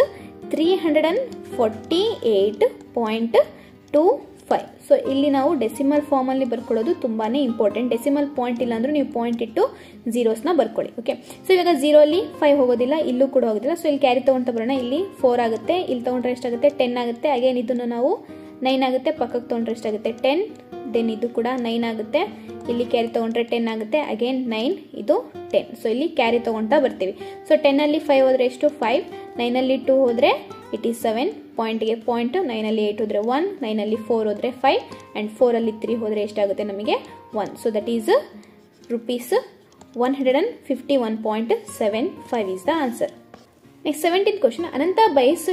348.25. So ಇಲ್ಲಿ ನಾವು ಡೆಸಿಮಲ್ ಫಾರ್ಮ್ ಅಲ್ಲಿ ಬರ್ಕೊಳ್ಳೋದು ತುಂಬಾನೇ ಇಂಪಾರ್ಟೆಂಟ್. ಡೆಸಿಮಲ್ ಪಾಯಿಂಟ್ ಇಲ್ಲ ಅಂದ್ರೂ ನೀವು ಪಾಯಿಂಟ್ ಇಟ್ಟು zeros ನ ಬರ್ಕೊಳ್ಳಿ. ಓಕೆ. ಸೊ ಇವಾಗ 0 ಅಲ್ಲಿ 5 ಹೋಗೋದಿಲ್ಲ, ಇಲ್ಲೂ ಕೂಡ ಹೋಗೋದಿಲ್ಲ. ಸೊ ಇಲ್ಲಿ ಕ್ಯಾರಿ ತಗೊಂತ ಬರೋಣ. ಇಲ್ಲಿ 4 ಆಗುತ್ತೆ, ಇಲ್ಲಿ ತಗೊಂಡ್ರೆ ಎಷ್ಟಾಗುತ್ತೆ 10 ಆಗುತ್ತೆ. ಅಗೇನ್ ಇದನ್ನು ನಾವು 9 ಆಗುತ್ತೆ, ಪಕ್ಕಕ್ಕೆ ತಗೊಂಡ್ರೆ ಎಷ್ಟಾಗುತ್ತೆ 10. ದೆನ್ ಇದು ಕೂಡ 9 ಆಗುತ್ತೆ, ಇಲ್ಲಿ ಕ್ಯಾರಿ ತಗೊಂಡ್ರೆ 10 ಆಗುತ್ತೆ. ಅಗೇನ್ 9, ಇದು 10. ಸೊ ಇಲ್ಲಿ ಕ್ಯಾರಿ ತಗೊಂತಾ ಬರ್ತೀವಿ. ಸೊ 10 ಅಲ್ಲಿ 5 ಹೋದ್ರೆ ಎಷ್ಟು 5, 9 ಅಲ್ಲಿ 2 ಹೋದ್ರೆ ಇಟ್ ಈಸ್ 7, ಪಾಯಿಂಟ್ಗೆ ಪಾಯಿಂಟ್. 9 ಅಲ್ಲಿ 8 ಹೋದ್ರೆ 1, 9 ಅಲ್ಲಿ 4 ಹೋದ್ರೆ 5 ಅಂಡ್ 4 ಅಲ್ಲಿ 3 ಹೋದ್ರೆ ಎಷ್ಟಾಗುತ್ತೆ ನಮಗೆ 1. So that is rupees 151.75 is the answer. Next 17th question, Ananta buys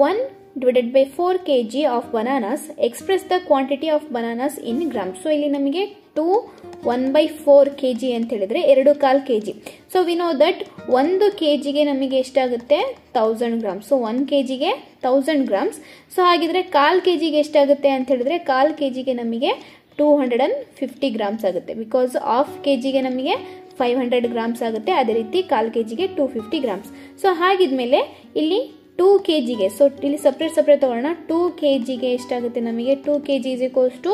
1 divided by 4 kg of bananas. Express the quantity of bananas in grams. So ಇಲ್ಲಿ ನಮಗೆ 1/4 kg ಅಂತ ಹೇಳಿದ್ರೆ 2.25 kg. So we know that 1 kgಗೆ ನಮಗೆ ಎಷ್ಟಾಗುತ್ತೆ 1000 grams. So 1 kgಗೆ 1000 grams. So ಹಾಗಿದ್ರೆ 1/4 kgಗೆ ಎಷ್ಟಾಗುತ್ತೆ ಅಂತ ಹೇಳಿದ್ರೆ 1/4 kgಗೆ ನಮಗೆ 250 grams ಆಗುತ್ತೆ. ಬಿಕಾಸ್ ಹಾಫ್ kgಗೆ ನಮಗೆ 500 grams ಆಗುತ್ತೆ. ಅದೇ ರೀತಿ 1/4 kgಗೆ 250 grams. ಸೊ ಹಾಗಿದ್ಮೇಲೆ ಇಲ್ಲಿ 2 kgಗೆ, ಸೊ ಇಲ್ಲಿ ಸಪ್ರೇಟ್ ತಗೊಳ್ಳೋಣ. 2 kgಗೆ ಎಷ್ಟಾಗುತ್ತೆ ನಮಗೆ 2 kg is equals to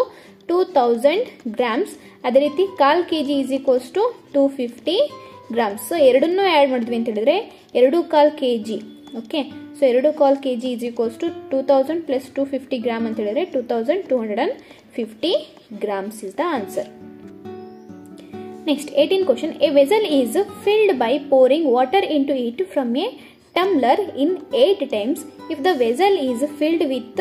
2000 grams. ಅದೇ ರೀತಿ 1/4 kg is equals to 250 grams. So ಎರಡನ್ನೂ ಆ್ಯಡ್ ಮಾಡಿದ್ವಿ ಅಂತ ಹೇಳಿದ್ರೆ 2.25 kg. Okay. So 2.25 kg is equals to 2000 plus 250 gram ಅಂತ ಹೇಳಿದ್ರೆ 2250 grams is the answer. Next 18th question, a vessel is filled by pouring water into it from a tumbler in 8 times. If the vessel is filled with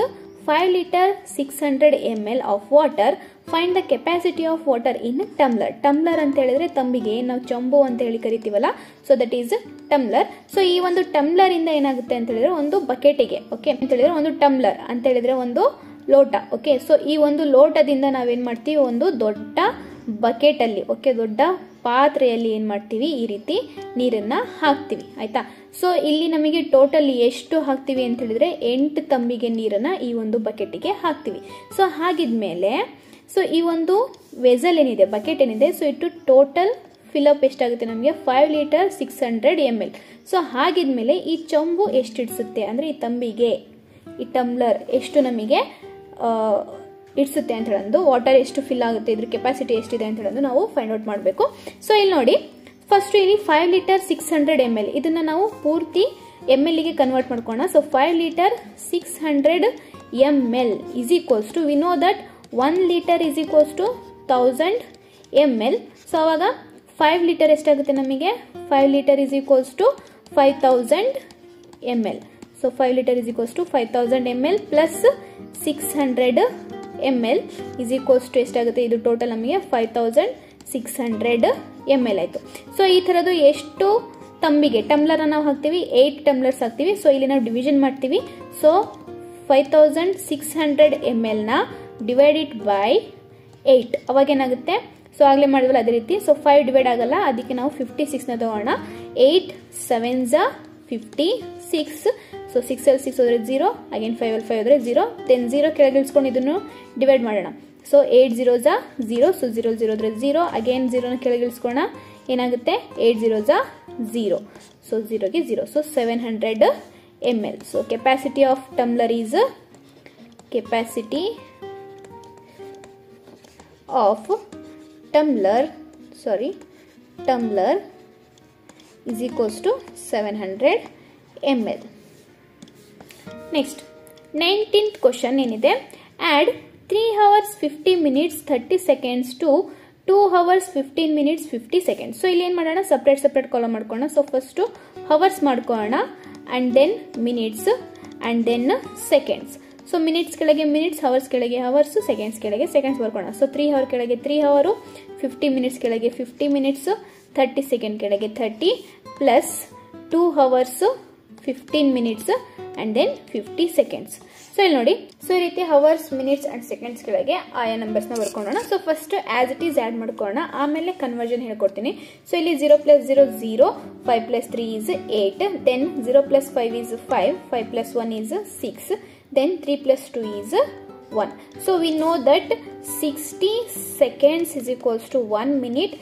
5 liter 600 ml of water, find the capacity of water in tumbler. Tumbler ಅಂತ ಹೇಳಿದ್ರೆ ತಂಬಿಗೆ ನಾವು ಚಂಬು ಅಂತ ಹೇಳಿ ಕರಿತೀವಲ್ಲ, so that is tumbler. So ಈ ಒಂದು tumbler ಇಂದ ಏನಾಗುತ್ತೆ ಅಂತ ಹೇಳಿದ್ರೆ ಒಂದು ಬಕೆಟಿಗೆ, ಓಕೆ ಅಂತ ಹೇಳಿದ್ರೆ ಒಂದು ಟಮ್ಲರ್ ಅಂತ ಹೇಳಿದ್ರೆ ಒಂದು ಲೋಟ. ಓಕೆ. ಸೊ ಈ ಒಂದು ಲೋಟದಿಂದ ನಾವೇನ್ ಮಾಡ್ತೀವಿ, ಒಂದು ದೊಡ್ಡ ಬಕೆಟ್ ಅಲ್ಲಿ, ಓಕೆ, ದೊಡ್ಡ ಪಾತ್ರೆಯಲ್ಲಿ ಏನ್ ಮಾಡ್ತೀವಿ, ಈ ರೀತಿ ನೀರನ್ನ ಹಾಕ್ತಿವಿ. ಆಯ್ತಾ. ಸೊ ಇಲ್ಲಿ ನಮಗೆ ಟೋಟಲ್ ಎಷ್ಟು ಹಾಕ್ತಿವಿ ಅಂತ ಹೇಳಿದ್ರೆ 8 ತಂಬಿಗೆ ನೀರನ್ನ ಈ ಒಂದು ಬಕೆಟಿಗೆ ಹಾಕ್ತಿವಿ. ಸೊ ಹಾಗಿದ್ಮೇಲೆ ಸೊ ಈ ಒಂದು ವೆಸಲ್ ಏನಿದೆ, ಬಕೆಟ್ ಏನಿದೆ, ಸೊ ಇಟ್ಟು ಟೋಟಲ್ ಫಿಲಪ್ ಎಷ್ಟಾಗುತ್ತೆ ನಮಗೆ 5 ಲೀಟರ್ 600 ml. ಸೊ ಹಾಗಿದ್ಮೇಲೆ ಈ ಚೊಂಬು ಎಷ್ಟು ಇಡಿಸುತ್ತೆ ಅಂದರೆ ಈ ತಂಬಿಗೆ ಈ ಟಮ್ಲರ್ ಎಷ್ಟು ನಮಗೆ ಇಡಿಸುತ್ತೆ ಅಂತ ಹೇಳೋದು, ವಾಟರ್ ಎಷ್ಟು ಫಿಲ್ ಆಗುತ್ತೆ, ಇದ್ರ ಕೆಪಾಸಿಟಿ ಎಷ್ಟಿದೆ ಅಂತ ಹೇಳೋದು ನಾವು ಫೈಂಡ್ ಔಟ್ ಮಾಡಬೇಕು. ಸೊ ಇಲ್ಲಿ ನೋಡಿ ಫಸ್ಟ್ ಇಲ್ಲಿ 5 ಲೀಟರ್ 600 ml ಇದನ್ನ ನಾವು ಪೂರ್ತಿ ml ಗೆ ಕನ್ವರ್ಟ್ ಮಾಡ್ಕೋಣ. So 5 litre 600 ml is equals to we know that 1 liter is equals to 1000 ml. So ಅವಾಗ 5 ಲೀಟರ್ ಎಷ್ಟಾಗುತ್ತೆ ನಮಗೆ 5 litre is equals to 5000 ml. So 5 litre is equals to 5000 ml plus 600 ml is equals to ಎಷ್ಟಾಗುತ್ತೆ, ಇದು total ನಮಗೆ 5600 ml ಆಯಿತು. So ಈ ಥರದ್ದು ಎಷ್ಟು ತಂಬಿಗೆ ಟಮ್ಲರ್ ನಾವು ಹಾಕ್ತೀವಿ 8 ಟಮ್ಲರ್ಸ್ ಹಾಕ್ತೀವಿ. ಸೊ ಇಲ್ಲಿ ನಾವು ಡಿವಿಷನ್ ಮಾಡ್ತೀವಿ. ಸೊ 5600 ml ನ ಡಿವೈಡೆಡ್ ಬೈ 8 ಅವಾಗ ಏನಾಗುತ್ತೆ, ಸೊ ಆಗಲೇ ಮಾಡಿದ್ವಲ್ಲ ಅದೇ ರೀತಿ. ಸೊ 5 ಡಿವೈಡ್ ಆಗಲ್ಲ, ಅದಕ್ಕೆ ನಾವು 56 ನ ತಗೋಣ. 8 7s 56. ಸೊ 6 ಅಲ್ಲಿ 6 ಹೋದ್ರೆ 0, ಅಗೇನ್ 5 ಅಲ್ಲಿ 5 ಹೋದ್ರೆ 0, ದೆನ್ 0 ಕೆಳಗೆ ಇಳಿಸ್ಕೊಂಡು ಇದನ್ನು ಡಿವೈಡ್ ಮಾಡೋಣ. ಸೊ 8 0s 0, ಸೊ 0 0 ಹೋದ್ರೆ 0, ಅಗೇನ್ 0 ನ ಕೆಳಗೆ ಇಳಿಸ್ಕೋಣ, ಏನಾಗುತ್ತೆ 8 0s 0, ಸೊ 0 ಗೆ 0. So 700 ml. So capacity of tumbler is tumbler is equals to 700 ml. Next 19th question ಏನಿದೆ, add 3 hours 50 minutes 30 seconds to 2 hours 15 minutes 50 seconds. So ಇಲ್ಲಿ ಏನು ಮಾಡೋಣ, ಸಪ್ರೇಟ್ ಕಾಲಮ್ ಮಾಡ್ಕೊಳ್ಳೋಣ. ಸೊ ಫಸ್ಟು ಹವರ್ಸ್ ಮಾಡ್ಕೊಳ್ಳೋಣ and then minutes and then seconds. So minutes ಕೆಳಗೆ minutes, hours ಕೆಳಗೆ hours, seconds ಕೆಳಗೆ seconds ಬರ್ಕೋಣ. ಸೊ 3 hour ಕೆಳಗೆ 3 hour, 50 minutes ಕೆಳಗೆ 50 minutes, 30 second ಕೆಳಗೆ 30 plus 2 hours 15 minutes and then 50 seconds. So ಇಲ್ಲಿ ನೋಡಿ, ಸೊ ಈ ರೀತಿ ಹವರ್ಸ್ ಮಿನಿಟ್ಸ್ ಅಂಡ್ ಸೆಕೆಂಡ್ಸ್ ಕೆಳಗೆ ಆಯಾ ನಂಬರ್ಸ್ ನ ಬರ್ಕೊಳ್ಳೋಣ. So first as it is add ಮಾಡ್ಕೊಳ್ಳೋಣ, ಆಮೇಲೆ ಕನ್ವರ್ಷನ್ ಹೇಳ್ಕೊಡ್ತೀನಿ. ಸೊ ಇಲ್ಲಿ 0 + 0 0, 5 + 3 is 8, then 0 + 5 is 5, 5 + 1 is 6, then 3 + 2 is 1. So we know that 60 seconds is equals to 1 minute,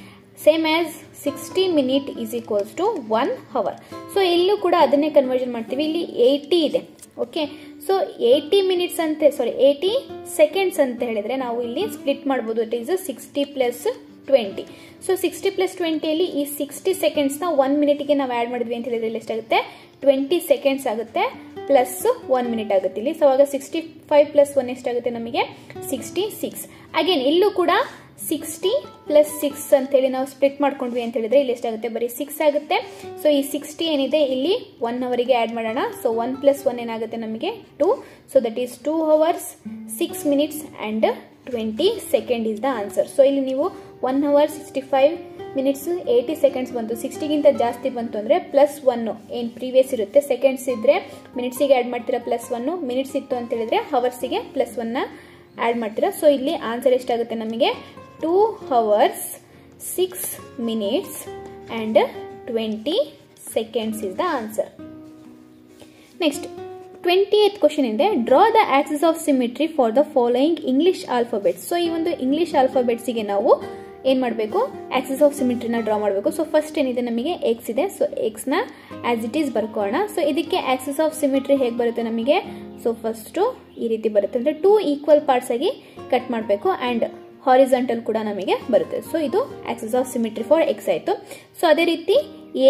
same as 60 minute is equals to 1 hour. So ಇಲ್ಲೂ ಕೂಡ ಅದನ್ನೇ conversion ಮಾಡ್ತೀವಿ. ಇಲ್ಲಿ 80 ಇದೆ, ಓಕೆ. ಸೊ 80 minutes ಅಂತ 80 seconds ಅಂತ ಹೇಳಿದ್ರೆ ನಾವು ಇಲ್ಲಿ ಸ್ಪ್ಲಿಟ್ ಮಾಡ್ಬೋದು. It is 60 + 20. ಸೊ 60 + 20 ಅಲ್ಲಿ ಈ 60 seconds ನ 1 minute ನಾವು ಆಡ್ ಮಾಡಿದ್ವಿ ಅಂತ ಹೇಳಿದ್ರೆ ಇಲ್ಲಿ ಎಷ್ಟಾಗುತ್ತೆ, 20 seconds ಆಗುತ್ತೆ ಪ್ಲಸ್ 1 minute ಆಗುತ್ತೆ ಇಲ್ಲಿ. ಸೊ ಆವಾಗ 65 + 1 ಎಷ್ಟಾಗುತ್ತೆ ನಮಗೆ 66. ಅಗೇನ್ ಇಲ್ಲೂ ಕೂಡ 60 + 6 ಅಂತ ಹೇಳಿ ನಾವು ಸ್ಪ್ಲಿಟ್ ಮಾಡ್ಕೊಂಡ್ವಿ ಅಂತ ಹೇಳಿದ್ರೆ ಇಲ್ಲಿ ಎಷ್ಟಾಗುತ್ತೆ, ಬರೀ 6 ಆಗುತ್ತೆ. ಸೊ ಈ 60 ಏನಿದೆ ಇಲ್ಲಿ 1 ಅವರಿಗೆ ಆಡ್ ಮಾಡೋಣ. ಸೊ 1 + 1 ಏನಾಗುತ್ತೆ ನಮಗೆ 2. So that is 2 hours 6 minutes and 20 seconds is the answer. So ಇಲ್ಲಿ ನೀವು 1 hour 65 minutes 80 seconds ಬಂತು, 60 ಗಿಂತ ಜಾಸ್ತಿ ಬಂತು ಅಂದ್ರೆ +1 ಏನ್ ಪ್ರೀವಿಯಸ್ ಇರುತ್ತೆ, ಸೆಕೆಂಡ್ಸ್ ಇದ್ರೆ ಮಿನಿಟ್ಸಿಗೆ ಆಡ್ ಮಾಡ್ತೀರಾ +1, ಮಿನಿಟ್ಸ್ ಇತ್ತು ಅಂತ ಹೇಳಿದ್ರೆ ಹವರ್ಸಿಗೆ +1 ಆಡ್ ಮಾಡ್ತೀರಾ. ಸೊ ಇಲ್ಲಿ ಆನ್ಸರ್ ಎಷ್ಟಾಗುತ್ತೆ ನಮಗೆ 2 hours 6 minutes and 20 seconds is the answer. Next 20th question ಇದೆ, draw the axis of symmetry for the following English alphabets. So ಈ ಒಂದು ಇಂಗ್ಲಿಷ್ ಆಲ್ಫಾಬೆಟ್ಸ್ ಗೆ ನಾವು ಏನ್ ಮಾಡಬೇಕು, ಆಕ್ಸಿಸ್ ಆಫ್ ಸಿಮಿಟ್ರಿನ ಡ್ರಾ ಮಾಡಬೇಕು. ಸೊ ಫಸ್ಟ್ ಏನಿದೆ ನಮಗೆ ಎಕ್ಸ್ ಇದೆ. ಸೊ ಎಕ್ಸ್ ನ ಆಸ್ ಇಟ್ ಈಸ್ ಬರ್ಕೋಣ. ಸೊ ಇದಕ್ಕೆ ಆಕ್ಸಿಸ್ ಆಫ್ ಸಿಮಿಟ್ರಿ ಹೇಗೆ ಬರುತ್ತೆ ನಮಗೆ, ಸೊ ಫಸ್ಟ್ ಈ ರೀತಿ ಬರುತ್ತೆ, ಅಂದ್ರೆ 2 ಈಕ್ವಲ್ ಪಾರ್ಟ್ಸ್ ಆಗಿ ಕಟ್ ಮಾಡಬೇಕು ಅಂಡ್ ಹಾರಿಜಾಂಟಲ್ ಕೂಡ ನಮಗೆ ಬರುತ್ತೆ. ಸೊ ಇದು Axis of symmetry for X ಆಯ್ತು. ಸೊ ಅದೇ ರೀತಿ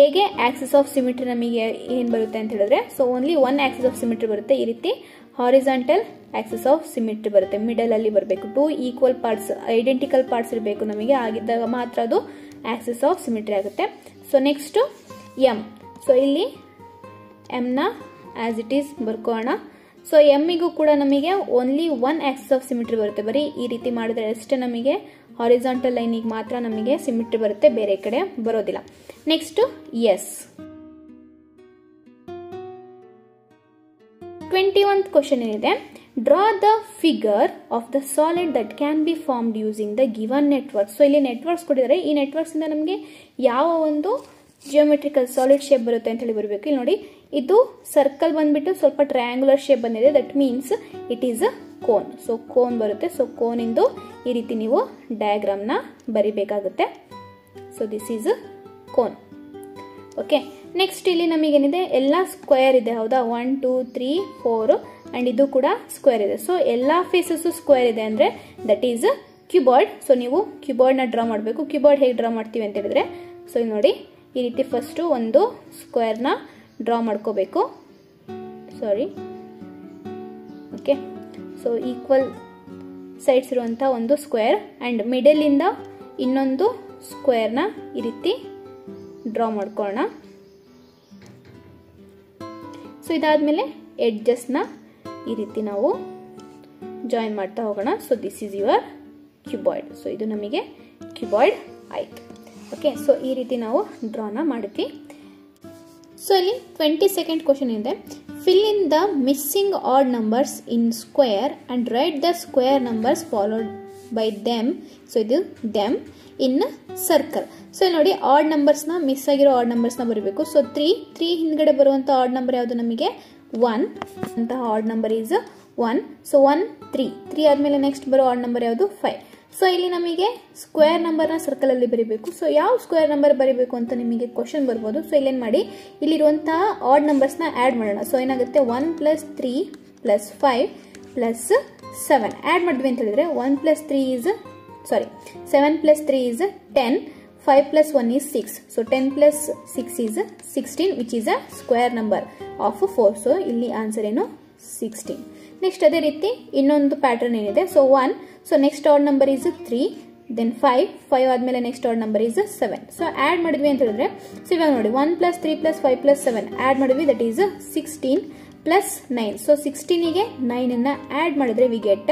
ಎಗೆ ಆಕ್ಸಿಸ್ ಆಫ್ ಸಿಮಿಟ್ರಿ ನಮಗೆ ಏನ್ ಬರುತ್ತೆ ಅಂತ ಹೇಳಿದ್ರೆ, so only 1 Axis of symmetry ಬರುತ್ತೆ. ಈ ರೀತಿ ಹಾರಿಜಾಂಟಲ್ ಆಕ್ಸಿಸ್ ಆಫ್ ಸಿಮಿಟ್ರಿ ಬರುತ್ತೆ, ಮಿಡಲ್ ಅಲ್ಲಿ ಬರಬೇಕು. 2 ಈಕ್ವಲ್ ಪಾರ್ಟ್ಸ್ ಐಡೆಂಟಿಕಲ್ ಪಾರ್ಟ್ಸ್ ಇರಬೇಕು ನಮಗೆ, ಆಗಿದ್ದಾಗ ಮಾತ್ರ ಅದು ಆಕ್ಸಿಸ್ ಆಫ್ ಸಿಮಿಟ್ರಿ ಆಗುತ್ತೆ. So next M. ಸೊ ಇಲ್ಲಿ ಎಂ ನ ಆಸ್ ಇಟ್ ಈಸ್ ಬರ್ಕೋಣ. ಸೊ ಎಮ್ಮಿಗೂ ಕೂಡ ನಮಗೆ ಓನ್ಲಿ 1 ಆಕ್ಸಿಸ್ ಆಫ್ ಸಿಮಿಟ್ರಿ ಬರುತ್ತೆ. ಬರೀ ಈ ರೀತಿ ಮಾಡಿದ್ರೆ ಅಷ್ಟೇ ನಮಗೆ ಹಾರಿಜಾಂಟಲ್ ಲೈನಿಗೆ ಮಾತ್ರ ನಮಗೆ ಸಿಮಿಟ್ರಿ ಬರುತ್ತೆ, ಬೇರೆ ಕಡೆ ಬರೋದಿಲ್ಲ. Next yes. 21th ಕ್ವೆಶ್ಚನ್ ಏನಿದೆ, draw the figure of the solid that can be formed using the given network. So ಇಲ್ಲಿ ನೆಟ್ವರ್ಕ್ಸ್ ಕೊಟ್ಟಿದ್ದಾರೆ, ಈ ನೆಟ್ವರ್ಕ್ಸ್ ಇಂದ ನಮಗೆ ಯಾವ ಒಂದು ಜಿಯೋಮೆಟ್ರಿಕಲ್ ಸಾಲಿಡ್ ಶೇಪ್ ಬರುತ್ತೆ ಅಂತ ಹೇಳಿ ಬರಬೇಕು. ಇಲ್ಲಿ ನೋಡಿ, ಇದು ಸರ್ಕಲ್ ಬಂದ್ಬಿಟ್ಟು ಸ್ವಲ್ಪ ಟ್ರಯಾಂಗುಲರ್ ಶೇಪ್ ಬಂದಿದೆ, that means it is a cone. So cone ಬರುತ್ತೆ. ಸೊ ಕೋನ್ ಇಂದು ಈ ರೀತಿ ನೀವು ಡಯಾಗ್ರಾಮ್ ನ ಬರಿಬೇಕಾಗುತ್ತೆ. So so this is cone. Okay, next ಇಲ್ಲಿ ನಮಗೇನಿದೆ ಎಲ್ಲ ಸ್ಕ್ವೇರ್ ಇದೆ ಹೌದಾ, 1 2 3 4 ಅಂಡ್ ಇದು ಕೂಡ ಸ್ಕ್ವೇರ್ ಇದೆ. ಸೊ ಎಲ್ಲ ಫೇಸಸ್ ಸ್ಕ್ವೇರ್ ಇದೆ ಅಂದ್ರೆ ದಟ್ ಈಸ್ ಕ್ಯೂಬಾಯ್ಡ್. ಸೊ ನೀವು ಕ್ಯೂಬಾಯ್ಡ್ ನ ಡ್ರಾ ಮಾಡಬೇಕು. ಕ್ಯೂಬಾಯ್ಡ್ ಹೇಗೆ ಡ್ರಾ ಮಾಡ್ತೀವಿ ಅಂತ ಹೇಳಿದ್ರೆ, ಸೊ ನೋಡಿ ಈ ರೀತಿ ಫಸ್ಟ್ ಒಂದು ಸ್ಕ್ವೇರ್ ನ ಡ್ರಾ ಮಾಡ್ಕೋಬೇಕು. ಸಾರಿ, ಓಕೆ. ಸೊ ಈಕ್ವಲ್ ಸೈಡ್ಸ್ ಇರುವಂತ ಒಂದು ಸ್ಕ್ವೇರ್ ಅಂಡ್ ಮಿಡಲ್ ಇಂದ ಇನ್ನೊಂದು ಸ್ಕ್ವೇರ್ ನ ಈ ರೀತಿ ಡ್ರಾ ಮಾಡ್ಕೊಳ್ಳೋಣ. ಸೊ ಇದಾದ್ಮೇಲೆ ಎಡ್ಜಸ್ ನ ಈ ರೀತಿ ನಾವು ಜಾಯಿನ್ ಮಾಡ್ತಾ ಹೋಗೋಣ. So this is your cuboid. So ಇದು ನಮಗೆ ಕ್ಯೂಬಾಯ್ಡ್ ಆಯ್ತು. ಓಕೆ, ಸೊ ಈ ರೀತಿ ನಾವು ಡ್ರಾನ ಮಾಡಿದ್ವಿ. ಸೊ ಇಲ್ಲಿ 22nd ಕ್ವಶನ್ ಇದೆ, fill in the missing add numbers in square and write the square numbers followed by them. So ಇದು ದೆಮ್ ಇನ್ ಸರ್ಕಲ್. ಸೊ ನೋಡಿ ಆಡ್ ನಂಬರ್ಸ್ ನ, ಮಿಸ್ ಆಗಿರೋ ಆಡ್ ನಂಬರ್ಸ್ ನ ಬರಬೇಕು. ಸೊ 3 ಹಿಂದ್ಗಡೆ ಬರುವಂತ ಆಡ್ ನಂಬರ್ ಯಾವುದು ನಮಗೆ 1 ಅಂತಹ ಆಡ್ ನಂಬರ್ ಈಸ್ 1. ಸೊ 1 3 ಆದ್ಮೇಲೆ ನೆಕ್ಸ್ಟ್ ಬರೋ ಆಡ್ ನಂಬರ್ ಯಾವುದು 5. ಸೊ ಇಲ್ಲಿ ನಮಗೆ ಸ್ಕ್ವೇರ್ ನಂಬರ್ ನ ಸರ್ಕಲ್ ಅಲ್ಲಿ ಬರೀಬೇಕು. ಸೊ ಯಾವ ಸ್ಕ್ವೇರ್ ನಂಬರ್ ಬರೀಬೇಕು ಅಂತ ನಿಮಗೆ ಕ್ವಶನ್ ಬರ್ಬೋದು. ಸೊ ಇಲ್ಲೇನ್ ಮಾಡಿ, ಇಲ್ಲಿರುವಂತಹ ಆಡ್ ನಂಬರ್ಸ್ ನ ಆಡ್ ಮಾಡೋಣ. ಸೊ ಏನಾಗುತ್ತೆ 1 + 3 + 5 + 7 ಆಡ್ ಮಾಡಿದ್ವಿ ಅಂತ ಹೇಳಿದ್ರೆ 1 + 3 is 7 + 3 is 10, 5 + 1 is 6. So 10 + 6 is 16, which is a square number of 4. So ಇಲ್ಲಿ ಆನ್ಸರ್ ಏನು 16. ನೆಕ್ಸ್ಟ್ ಅದೇ ರೀತಿ ಇನ್ನೊಂದು ಪ್ಯಾಟರ್ನ್ ಏನಿದೆ. So 1, so next odd number is 3, then 5 ಆದ್ಮೇಲೆ next odd number is 7. So add ಮಾಡಿದ್ವಿ ಅಂತ ಹೇಳಿದ್ರೆ, ಸೊ ಇವಾಗ ನೋಡಿ 1 + 3 + 5 + 7 ಆಡ್ ಮಾಡಿದ್ವಿ, ದಟ್ ಈಸ್ 16 + 9. ಸೊ 16 ಗೆ 9 ಅನ್ನ ಆಡ್ ಮಾಡಿದ್ರೆ we get,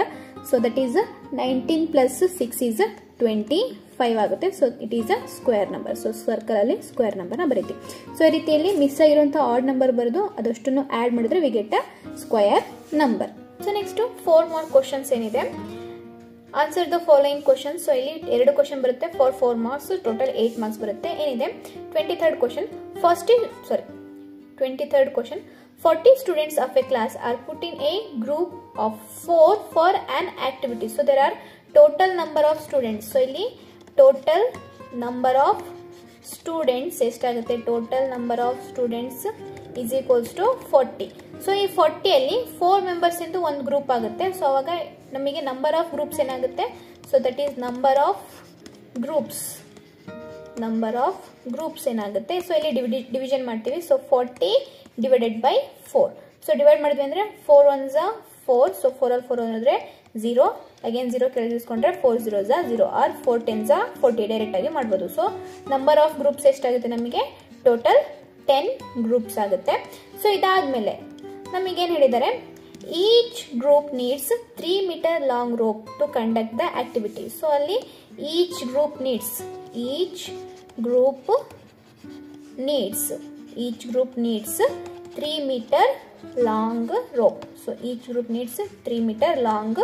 so that is 19 + 6 is 25 ಆಗುತ್ತೆ. So it is a square number. So circle ಅಲ್ಲಿ ಸ್ಕ್ವೇರ್ ನಂಬರ್ ನ ಬರೀತೀವಿ. ಸೊ ಈ ರೀತಿಯಲ್ಲಿ ಮಿಸ್ ಆಗಿರುವಂತಹ ಆಡ್ ನಂಬರ್ ಬರೆದು ಅದಷ್ಟನ್ನು ಆಡ್ ಮಾಡಿದ್ರೆ we get a square number. So next 4 more questions ಏನಿದೆ. Answer the following question. So ಇಲ್ಲಿ 2 ಕ್ವಶನ್ ಬರುತ್ತೆ ಫಾರ್ 4 marks, ಟೋಟಲ್ 8 marks ಬರುತ್ತೆ. ಏನಿದೆ 23rd question. 23rd question, 40 students of a class are put in a group of 4 for an activity. So there are total number of students. So ಇಲ್ಲಿ total number of students ಎಷ್ಟಾಗುತ್ತೆ, total number of students is equals to 40. So ಈ 40 ಅಲ್ಲಿ 4 members ಇಂದು ಒಂದು group ಆಗುತ್ತೆ. So ಅವಾಗ ನಮಗೆ number of groups ಏನಾಗುತ್ತೆ, so that is number of groups ಏನಾಗುತ್ತೆ. ಸೊ ಇಲ್ಲಿ ಡಿವಿಷನ್ ಮಾಡ್ತೀವಿ. So 40 divided by 4. So divide ಮಾಡಿದ್ವಿ ಅಂದ್ರೆ 4 1s 4. ಸೊ 4 ಅಲ್ಲಿ 4 ಅಂದ್ರೆ 0, again 0 ಕೆಳಗಿಸ್ಕೊಂಡ್ರೆ 4 0s 0 R 4 10s 40 direct ಆಗಿ ಮಾಡ್ಬೋದು. ಸೊ ನಂಬರ್ ಆಫ್ ಗ್ರೂಪ್ಸ್ ಎಷ್ಟಾಗುತ್ತೆ ನಮಗೆ, ಟೋಟಲ್ 10 ಗ್ರೂಪ್ಸ್ ಆಗುತ್ತೆ. ಸೊ ಇದಾದ್ಮೇಲೆ ನಮಗೇನು ಹೇಳಿದ್ದಾರೆ, each group needs 3 meter long rope to conduct the activity. So ಅಲ್ಲಿ each group needs 3 meter long rope. So each group needs 3 meter long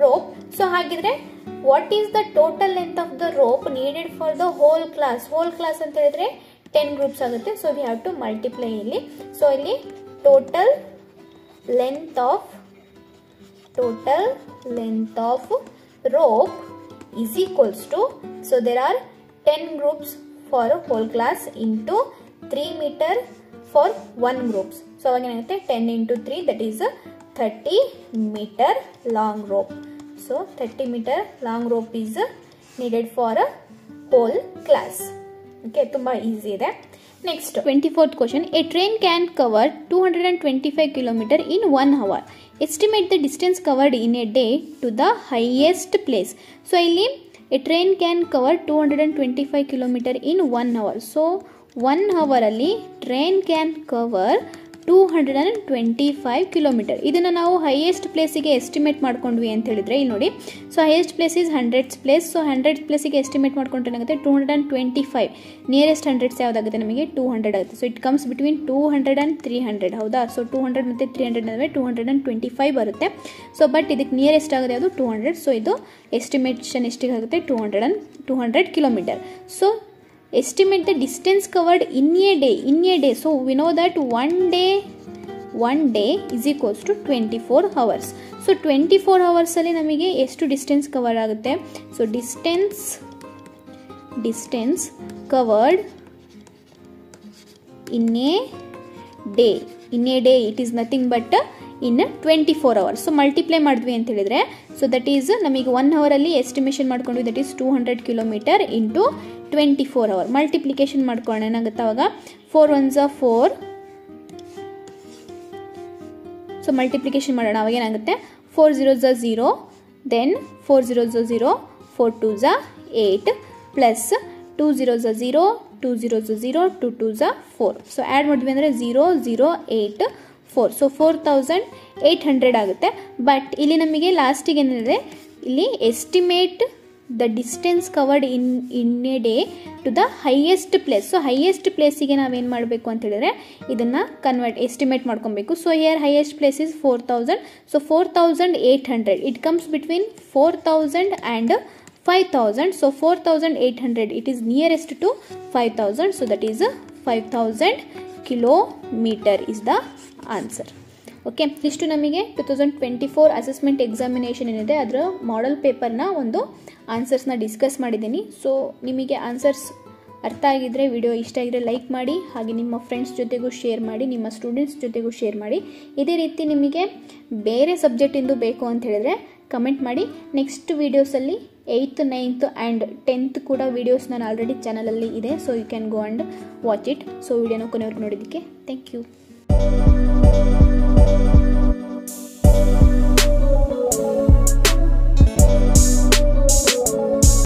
rope. So ಹಾಗಿದ್ರೆ what is the total length of the rope needed for the whole class ಅಂತ ಹೇಳಿದ್ರೆ 10 groups ಆಗುತ್ತೆ. So we have to multiply ಇಲ್ಲಿ. So ಇಲ್ಲಿ total length of rope is equals to, so there are 10 groups for a whole class into 3 meter for one groups. So again 10 into 3, that is a 30 meter long rope. So 30 meter long rope is needed for a whole class. Okay, tumba easy ಇದೆ. Next 24th question, a train can cover 225 km in 1 hour. Estimate the distance covered in a day to the highest place. So ಇಲ್ಲಿ a train can cover 225 km in 1 hour. So 1 hour ಅಲ್ಲಿ train can cover 225 km. ಇದನ್ನ ನಾವು highest ಪ್ಲೇಸಿಗೆ estimate ಮಾಡ್ಕೊಂಡ್ವಿ ಅಂತ ಹೇಳಿದ್ರೆ ಇಲ್ಲಿ ನೋಡಿ. So highest place is 100th place. So 100th ಪ್ಲೇಸಿಗೆ ಎಸ್ಟಿಮೇಟ್ ಮಾಡ್ಕೊಂಡ್ರೆ ಏನಾಗುತ್ತೆ 225. ನಿಯರೆಸ್ಟ್ 100th ಯಾವುದಾಗುತ್ತೆ ನಮಗೆ 200 ಆಗುತ್ತೆ. So it comes between 200 and 300 ಹೌದಾ. ಸೊ 200 ಮತ್ತು 300 ಅಂದರೆ 225 ಬರುತ್ತೆ. ಸೊ ಬಟ್ ಇದಕ್ಕೆ ನಿಯರೆಸ್ಟ್ ಆಗೋದು ಯಾವುದು 200. ಸೊ ಇದು ಎಸ್ಟಿಮೇಷನ್ ಎಷ್ಟಿಗೆ ಆಗುತ್ತೆ 200 km. So estimate the distance covered in a day. So we know that one day is equals to 24 hours. So 24 hours ಅಲ್ಲಿ ನಮಗೆ ಎಷ್ಟು ಡಿಸ್ಟೆನ್ಸ್ ಕವರ್ ಆಗುತ್ತೆ. So distance covered in a day. In a day it is nothing but in 24 hours. So multiply ಮಾಡಿದ್ವಿ ಅಂತ ಹೇಳಿದ್ರೆ, so that is ನಮಗೆ 1 hour ಅಲ್ಲಿ estimation ಮಾಡ್ಕೊಂಡ್ವಿ, that is 200 km into 24 hour. Multiplication ಮಾಡ್ಕೊಳ್ಳೋಣ, ಏನಾಗುತ್ತೆ ಅವಾಗ 4 ones are 4. ಸೊ ಮಲ್ಟಿಪ್ಲಿಕೇಶನ್ ಮಾಡೋಣ, ಅವಾಗ ಏನಾಗುತ್ತೆ 4 zeros are 0, then 4 zeros are 0, 4 twos are 8 plus 2 zeros are 0, 2 zeros are 0, 2 twos are 4. So add ಮಾಡಿದ್ವಿ ಅಂದರೆ 0 0 8 4. ಸೊ 4800 ಆಗುತ್ತೆ. ಬಟ್ ಇಲ್ಲಿ ನಮಗೆ ಲಾಸ್ಟಿಗೆ ಏನಿದೆ, ಇಲ್ಲಿ estimate the distance covered in a day to the highest place. So highest ಪ್ಲೇಸಿಗೆ ನಾವೇನು ಮಾಡಬೇಕು ಅಂತ ಹೇಳಿದ್ರೆ ಇದನ್ನು ಎಸ್ಟಿಮೇಟ್ ಮಾಡ್ಕೊಬೇಕು. So here highest place is 4000. So 4800 it comes between 4000 and 5000. So 4800 it is nearest to 5000. So that is 5000 kilometer is the answer. Okay, ಇಷ್ಟು ನಮಗೆ 2024 assessment examination ಏನಿದೆ ಅದರ ಮಾಡೆಲ್ ಪೇಪರ್ನ ಒಂದು ಆನ್ಸರ್ಸ್ನ ಡಿಸ್ಕಸ್ ಮಾಡಿದ್ದೀನಿ. ಸೊ ನಿಮಗೆ ಆನ್ಸರ್ಸ್ ಅರ್ಥ ಆಗಿದ್ದರೆ, ವಿಡಿಯೋ ಇಷ್ಟ ಆಗಿದ್ರೆ ಲೈಕ್ ಮಾಡಿ, ಹಾಗೆ ನಿಮ್ಮ ಫ್ರೆಂಡ್ಸ್ ಜೊತೆಗೂ ಶೇರ್ ಮಾಡಿ, ನಿಮ್ಮ ಸ್ಟೂಡೆಂಟ್ಸ್ ಜೊತೆಗೂ ಶೇರ್ ಮಾಡಿ. ಇದೇ ರೀತಿ ನಿಮಗೆ ಬೇರೆ ಸಬ್ಜೆಕ್ಟಿಂದು ಬೇಕು ಅಂತ ಹೇಳಿದ್ರೆ ಕಮೆಂಟ್ ಮಾಡಿ. Next ವೀಡಿಯೋಸಲ್ಲಿ 8th 9th and 10th ಕೂಡ ವೀಡಿಯೋಸ್ ನಾನು ಆಲ್ರೆಡಿ ಚಾನಲಲ್ಲಿ ಇದೆ. So you can go and watch it. So ವಿಡಿಯೋನ ಕೊನೆವರೆಗೂ ನೋಡಿದ್ದಕ್ಕೆ ಥ್ಯಾಂಕ್ ಯು.